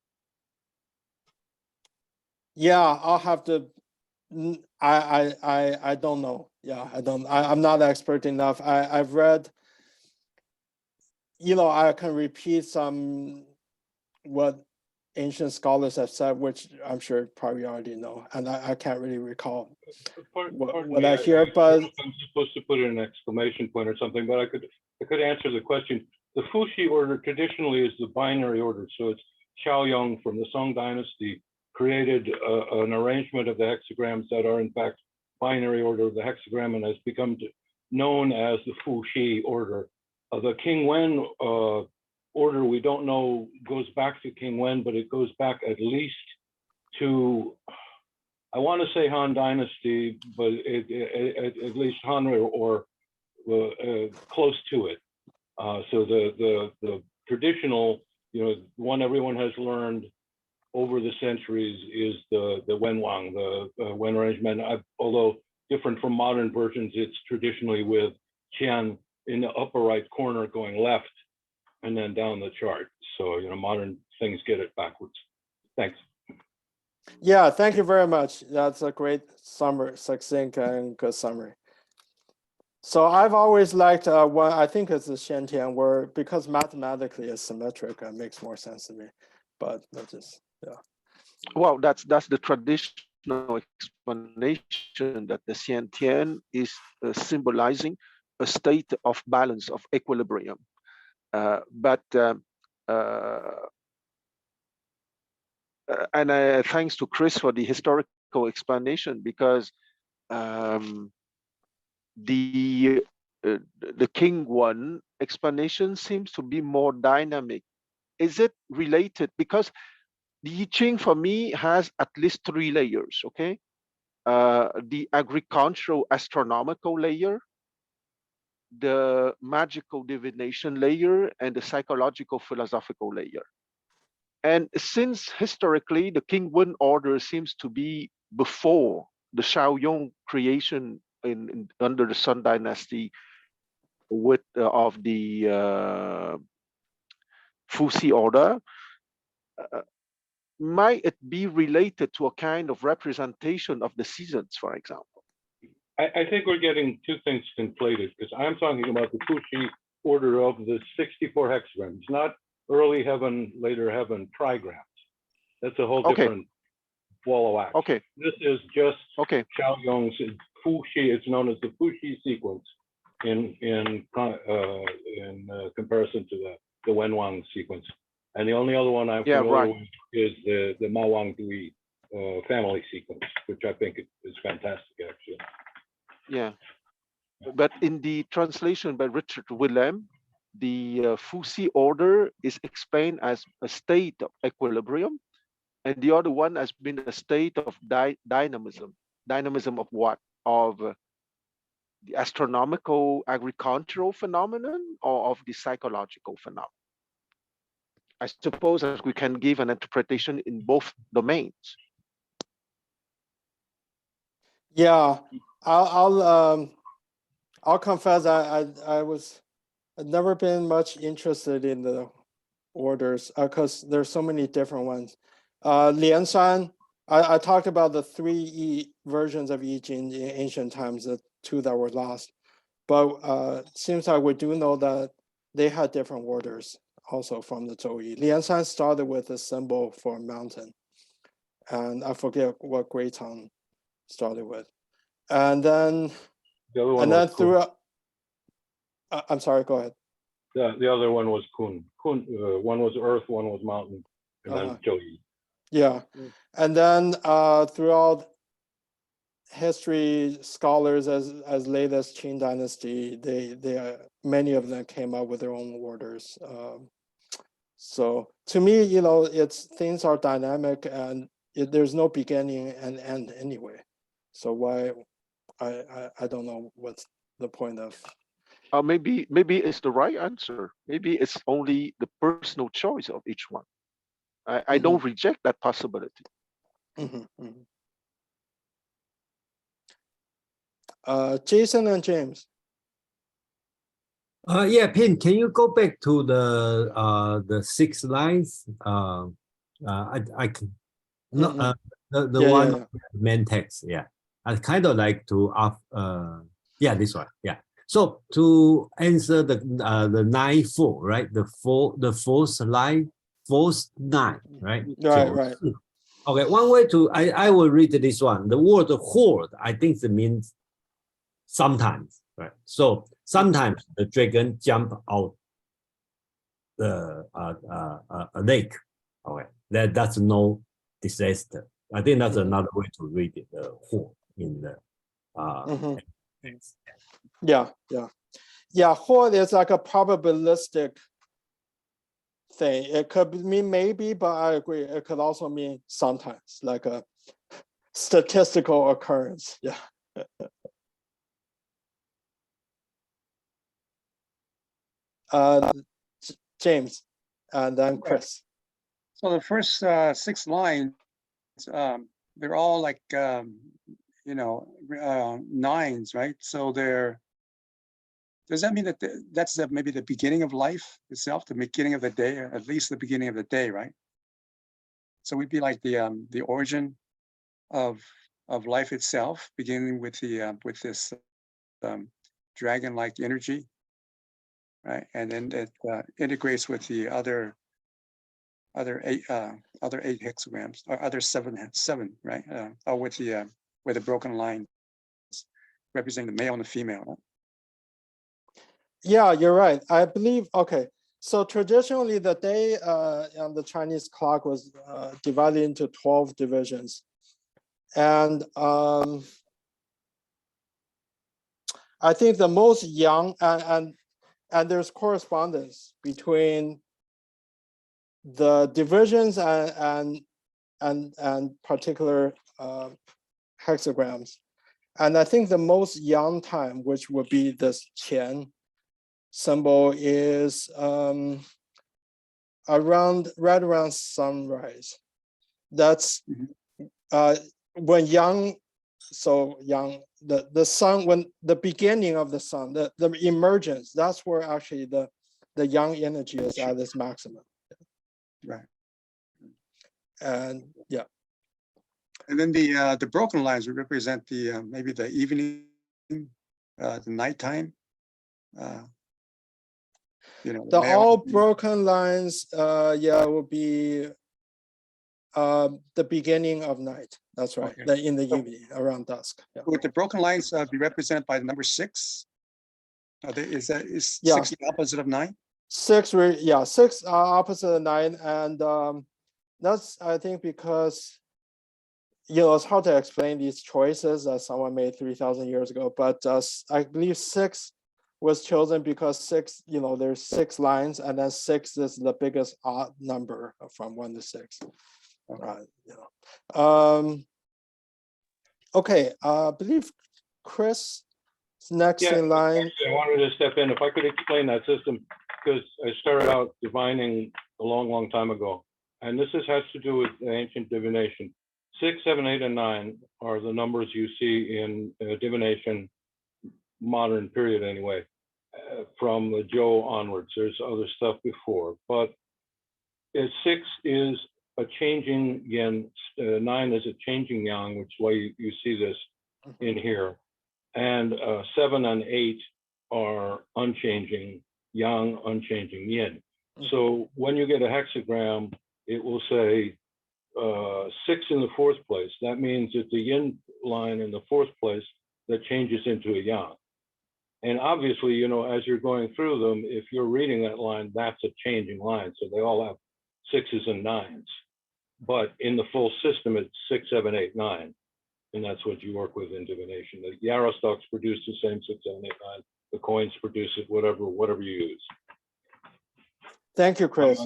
Yeah, I'll have to. I don't know. Yeah, I'm not expert enough. I've read. I can repeat some what ancient scholars have said, which I'm sure probably already know, and I can't really recall what I hear. But I'm supposed to put in an exclamation point or something, but I could answer the question. The Fuxi order traditionally is the binary order, so it's Xiaoyong from the Song Dynasty created an arrangement of the hexagrams that are in fact binary order of the hexagram and has become known as the Fuxi order. The King Wen order, we don't know, goes back to King Wen, but it goes back at least to, I want to say Han Dynasty, but at least Han or close to it. So the traditional, one everyone has learned over the centuries is the Wenwang, the Wen arrangement. Although different from modern versions, it's traditionally with Qian in the upper right corner going left and then down the chart. So, modern things get it backwards. Thanks. yeah, thank you very much. That's a great summary, succinct and good summary. So I've always liked one, I think it's the Xiantian, where because mathematically it's symmetric, it makes more sense to me. But that's just, yeah. Well, that's the traditional explanation that the Xiantian is symbolizing a state of balance, of equilibrium. And thanks to Chris for the historical explanation, because the King One explanation seems to be more dynamic. Is it related? Because the I Ching for me has at least 3 layers, okay? The agricultural astronomical layer, the magical divination layer, and the psychological philosophical layer. And since historically the King Wen order seems to be before the Xiaoyong creation under the Song Dynasty of the Fuxi order, might it be related to a kind of representation of the seasons, for example? I think we're getting two things conflated, because I'm talking about the Fuxi order of the 64 hexagrams, not early heaven, later heaven trigrams. That's a whole different ball of wax. Okay. This is just Xiaoyong's Fuxi. It's known as the Fuxi sequence in comparison to the Wenwang sequence. And the only other one I'm familiar with is the Ma Wang Dui family sequence, which I think is fantastic, actually. Yeah. But in the translation by Richard Willem, the Fuxi order is explained as a state of equilibrium, and the other one has been a state of dynamism. Dynamism of what? Of the astronomical agricultural phenomenon or of the psychological phenomenon? I suppose that we can give an interpretation in both domains. Yeah, I'll confess I've never been much interested in the orders because there's so many different ones. Lianshan, I talked about the 3 versions of I Ching in ancient times, the 2 that were lost. But seems like we do know that they had different orders also from the Zhou Yi. Lianshan started with a symbol for a mountain, and I forget what Great Tang started with. And then The other one was Kun. throughout, I'm sorry, go ahead. The other one was Kun. One was earth, one was mountain, and then Zhou Yi. Yeah, and then throughout history, scholars as late as Qing Dynasty, they many of them came up with their own orders. So to me, it's things are dynamic and there's no beginning and end anyway. So why I don't know what's the point of. Maybe it's the right answer. Maybe it's only the personal choice of each one. I don't reject that possibility. Jason and James. Yeah, Pin, can you go back to the 6 lines? I can no the one main text. Yeah, I kind of like to yeah, this one. Yeah. So to answer the 9-4, right? The fourth line, fourth 9, right? Right. Okay, one way to I will read this one. The word horde, I think it means sometimes, right? So sometimes the dragon jump out the a lake. Okay, that's no disaster. I think that's another way to read it. The horde in the yeah. Horde is like a probabilistic thing. It could mean maybe, but I agree. It could also mean sometimes, like a statistical occurrence. Yeah. James, and then Chris. So the first 6 lines, they're all like nines, right? So does that mean that that's maybe the beginning of life itself, the beginning of the day, or at least the beginning of the day, right? So we'd be like the origin of life itself, beginning with this dragon-like energy, right? And then it integrates with the other 8 hexagrams, or other seven, right? Or with where the broken line representing the male and the female. Right? Yeah, you're right. I believe. Okay, so traditionally the day on the Chinese clock was divided into 12 divisions, and I think the most young and there's correspondence between the divisions and particular hexagrams. And I think the most young time, which would be this Qian symbol, is right around sunrise. That's when young, so young, the sun, when the beginning of the sun, the emergence, that's where actually the young energy is at its maximum. Right. And yeah. And then the broken lines would represent the maybe the evening, the nighttime. The all broken lines, will be the beginning of night. That's right. Okay. In the evening, around dusk. Yeah. Would the broken lines be represented by the number 6? Is 6 the opposite of 9? 6, 6 are opposite of 9, and that's, I think, because it's hard to explain these choices that someone made 3,000 years ago. But I believe 6 was chosen because 6, there's 6 lines, and then 6 is the biggest odd number from 1 to 6. Okay, I believe Chris next Yeah, in line. actually, I wanted to step in. If I could explain that system, because I started out divining a long, long time ago. And this has to do with ancient divination. 6, 7, 8, and 9 are the numbers you see in divination, modern period anyway, from the Zhou onwards. There's other stuff before, but 6 is a changing yin, 9 is a changing yang, which is why you see this in here. And 7 and 8 are unchanging yang, unchanging yin. So when you get a hexagram, it will say 6 in the 4th place. That means it's the yin line in the 4th place that changes into a yang. And obviously, you know, as you're going through them, if you're reading that line, that's a changing line. So they all have 6s and 9s. But in the full system, it's 6, 7, 8, 9. And that's what you work with in divination. The yarrow stalks produce the same 6, 7, 8, 9. The coins produce it, whatever you use. Thank you, Chris.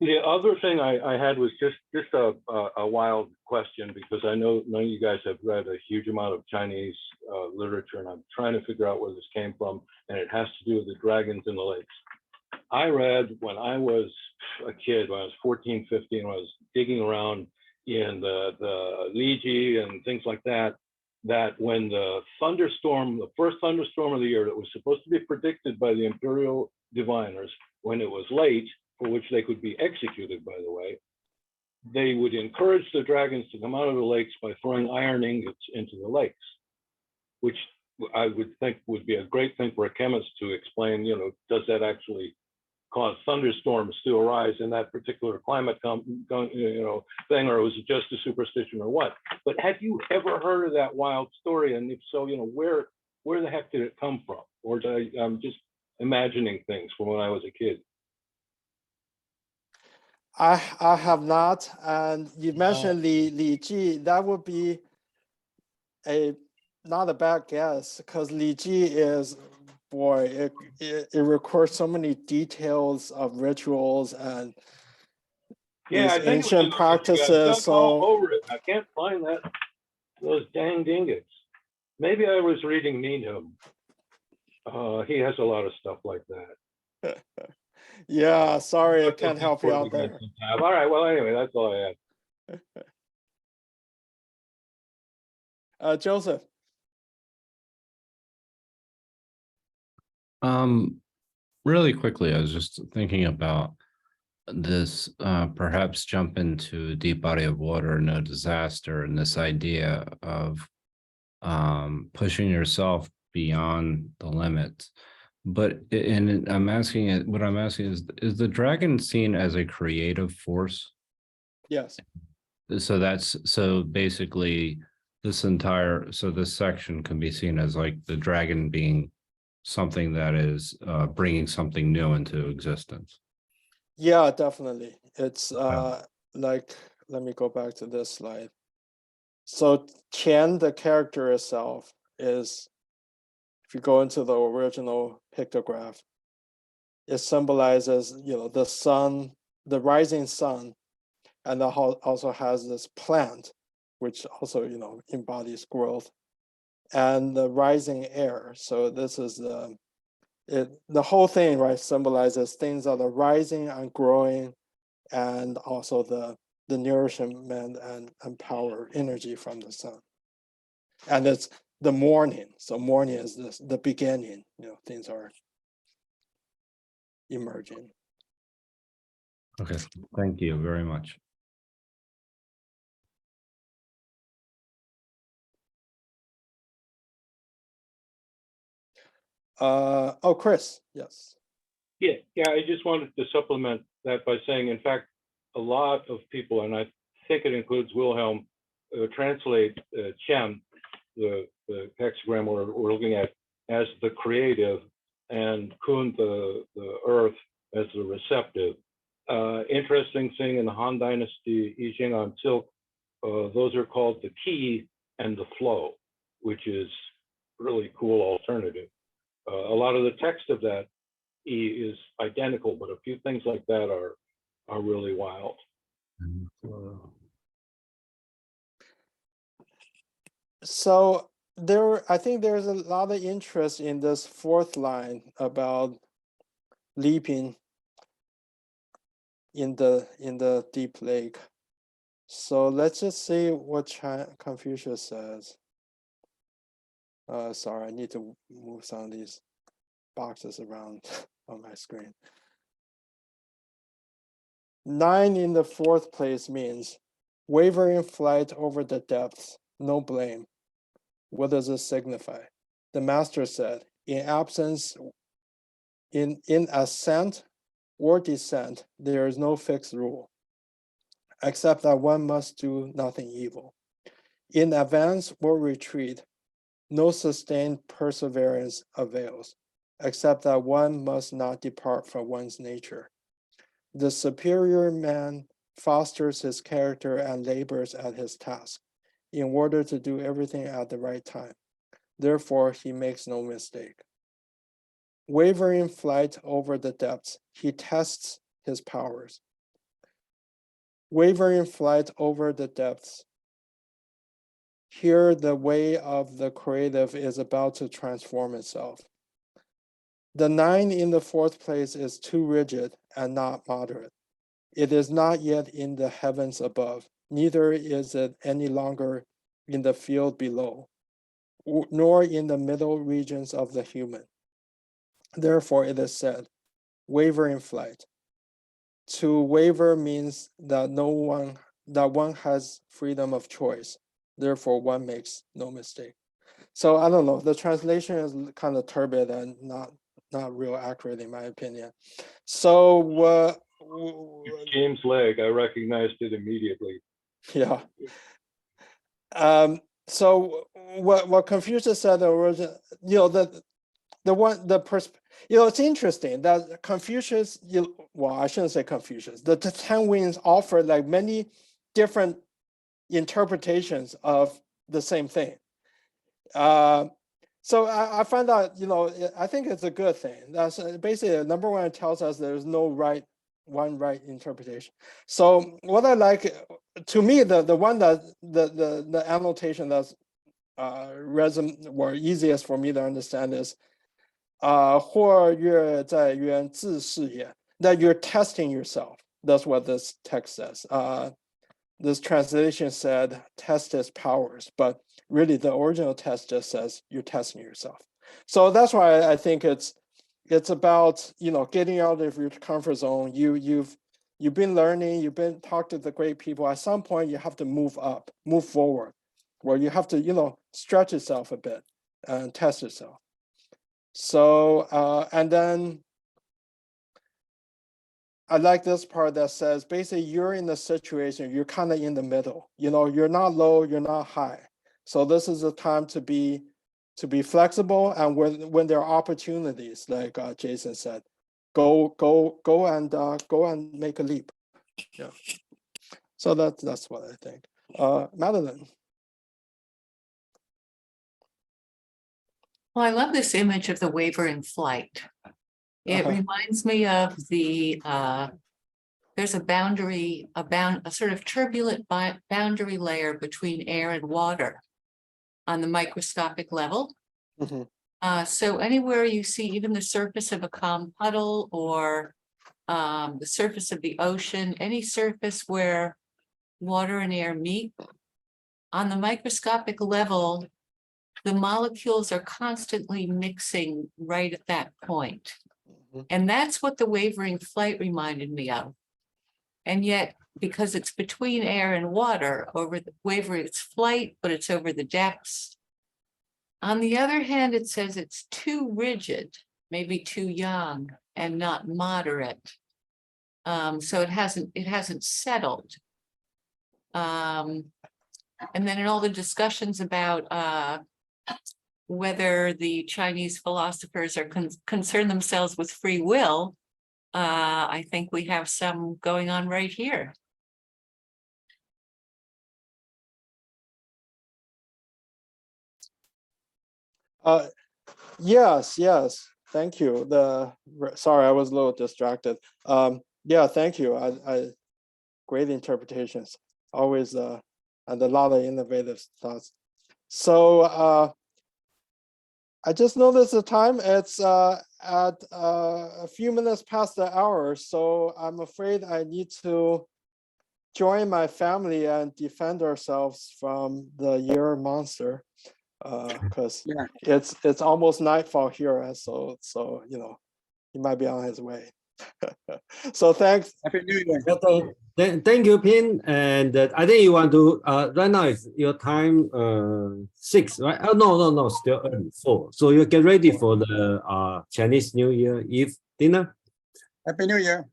The other thing I had was just a wild question, because I know none of you guys have read a huge amount of Chinese literature, and I'm trying to figure out where this came from, and it has to do with the dragons in the lakes. I read when I was a kid, when I was 14, 15, when I was digging around in the Liji and things like that, that when the thunderstorm, the first thunderstorm of the year that was supposed to be predicted by the imperial diviners, when it was late, for which they could be executed, by the way, they would encourage the dragons to come out of the lakes by throwing iron ingots into the lakes, which I would think would be a great thing for a chemist to explain, you know, does that actually cause thunderstorms to arise in that particular climate thing, or was it just a superstition or what? But have you ever heard of that wild story? And if so, you know, where the heck did it come from? Or I'm just imagining things from when I was a kid. I have not, and you mentioned Li Ji. That would be not a bad guess, because Li Ji is, boy, it records so many details of rituals and Yeah, these ancient I practices. all So over it. I can't find those dang ingots. Maybe I was reading Needham. He has a lot of stuff like that. yeah, sorry, I can't help you out there. All right, well, anyway, that's all I had. Joseph. Really quickly, I was just thinking about this perhaps jump into deep body of water, no disaster, and this idea of pushing yourself beyond the limits. But I'm asking it, what I'm asking is the dragon seen as a creative force? Yes. So basically this section can be seen as like the dragon being something that is bringing something new into existence. Yeah, definitely. It's like, let me go back to this slide. So Qian, the character itself, is, if you go into the original pictograph, it symbolizes, you know, the sun, the rising sun, and that also has this plant, which also, you know, embodies growth, and the rising air. So this is the whole thing, right, symbolizes things that are rising and growing, and also the nourishment and power, energy from the sun. And it's the morning. So morning is the beginning, you know, things are emerging. Okay, thank you very much. Oh, Chris, yes. Yeah, I just wanted to supplement that by saying, in fact, a lot of people, and I think it includes Wilhelm, translate Qian, the hexagram we're looking at, as the creative, and Kun, the earth, as the receptive. Interesting thing in the Han Dynasty, I Ching on silk, those are called the key and the flow, which is really cool alternative. A lot of the text of that is identical, but a few things like that are really wild. So I think there's a lot of interest in this fourth line about leaping in the deep lake. So let's just see what Confucius says. Sorry, I need to move some of these boxes around on my screen. 9 in the fourth place means wavering flight over the depths, no blame. What does it signify? The master said, in absence, in ascent or descent, there is no fixed rule, except that one must do nothing evil. In advance or retreat, no sustained perseverance avails, except that one must not depart from one's nature. The superior man fosters his character and labors at his task in order to do everything at the right time. Therefore, he makes no mistake. Wavering flight over the depths, he tests his powers. Wavering flight over the depths. Here, the way of the creative is about to transform itself. The 9 in the fourth place is too rigid and not moderate. It is not yet in the heavens above, neither is it any longer in the field below, nor in the middle regions of the human. Therefore, it is said, wavering flight. To waver means that one has freedom of choice. Therefore, one makes no mistake. So I don't know. The translation is kind of turbid and not real accurate in my opinion. So James Legge, I recognized it immediately. yeah. So what Confucius said originally, it's interesting that Confucius, well, I shouldn't say Confucius, the 10 winds offer like many different interpretations of the same thing. So I find that, I think it's a good thing. That's basically number one, it tells us there's no one right interpretation. So what I like, to me, the one that the annotation that's easiest for me to understand is 或跃在渊自是也, that you're testing yourself. That's what this text says. This translation said test his powers, but really the original text just says you're testing yourself. So that's why I think it's about getting out of your comfort zone. You've been learning, you've been talking to the great people. At some point you have to move forward, where you have to stretch yourself a bit and test yourself. So and then I like this part that says basically you're in the situation, you're kind of in the middle. You're not low, you're not high. So this is a time to be flexible, and when there are opportunities, like Jason said, go and make a leap. Yeah. So that's what I think. Madeline. Well, I love this image of the wavering flight. It reminds me of there's a sort of turbulent boundary layer between air and water on the microscopic level. Mm-hmm. So anywhere you see even the surface of a calm puddle or the surface of the ocean, any surface where water and air meet, on the microscopic level, the molecules are constantly mixing right at that point. Mm-hmm. And that's what the wavering flight reminded me of. And yet, because it's between air and water, over the wavering, it's flight, but it's over the depths. On the other hand, it says it's too rigid, maybe too young, and not moderate. So it hasn't settled. And then in all the discussions about whether the Chinese philosophers are concern themselves with free will, I think we have some going on right here. Yes, thank you. Sorry, I was a little distracted. Yeah, thank you. I great interpretations, always and a lot of innovative thoughts. So I just noticed the time. It's at a few minutes past the hour, so I'm afraid I need to join my family and defend ourselves from the year monster. Because Yeah. it's almost nightfall here, and so you know, he might be on his way. So thanks. Happy New Year. Thank you, Pin. And I think you want to right now is your time 6, right? Oh no, still early 4. So you get ready for the Chinese New Year Eve dinner. Happy New Year.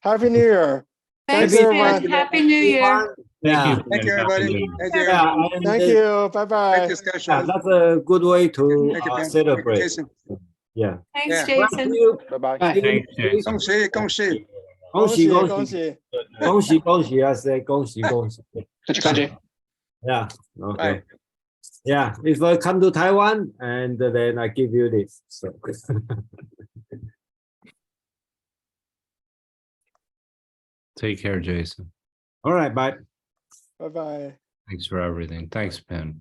Happy New Year. Thanks, Thanks, Pin. everyone. Happy New Year. Yeah, Thank you, everybody. Thank you. yeah, and, Thank you. Bye Great bye. discussion. yeah, that's a good way to Thank you, Ben. Thank you, celebrate. Jason. Yeah. Thanks, Yeah. Jason. Bye-bye. Bye. See you Thanks, next Jason. 恭喜，恭喜恭喜恭喜。恭喜恭喜 I say 恭喜恭喜 Kanji. Yeah, okay. Bye. Yeah, if I come to Taiwan and then I give you this. So. Take care, Jason. All right, bye. Bye bye. Thanks for everything. Thanks, Pin.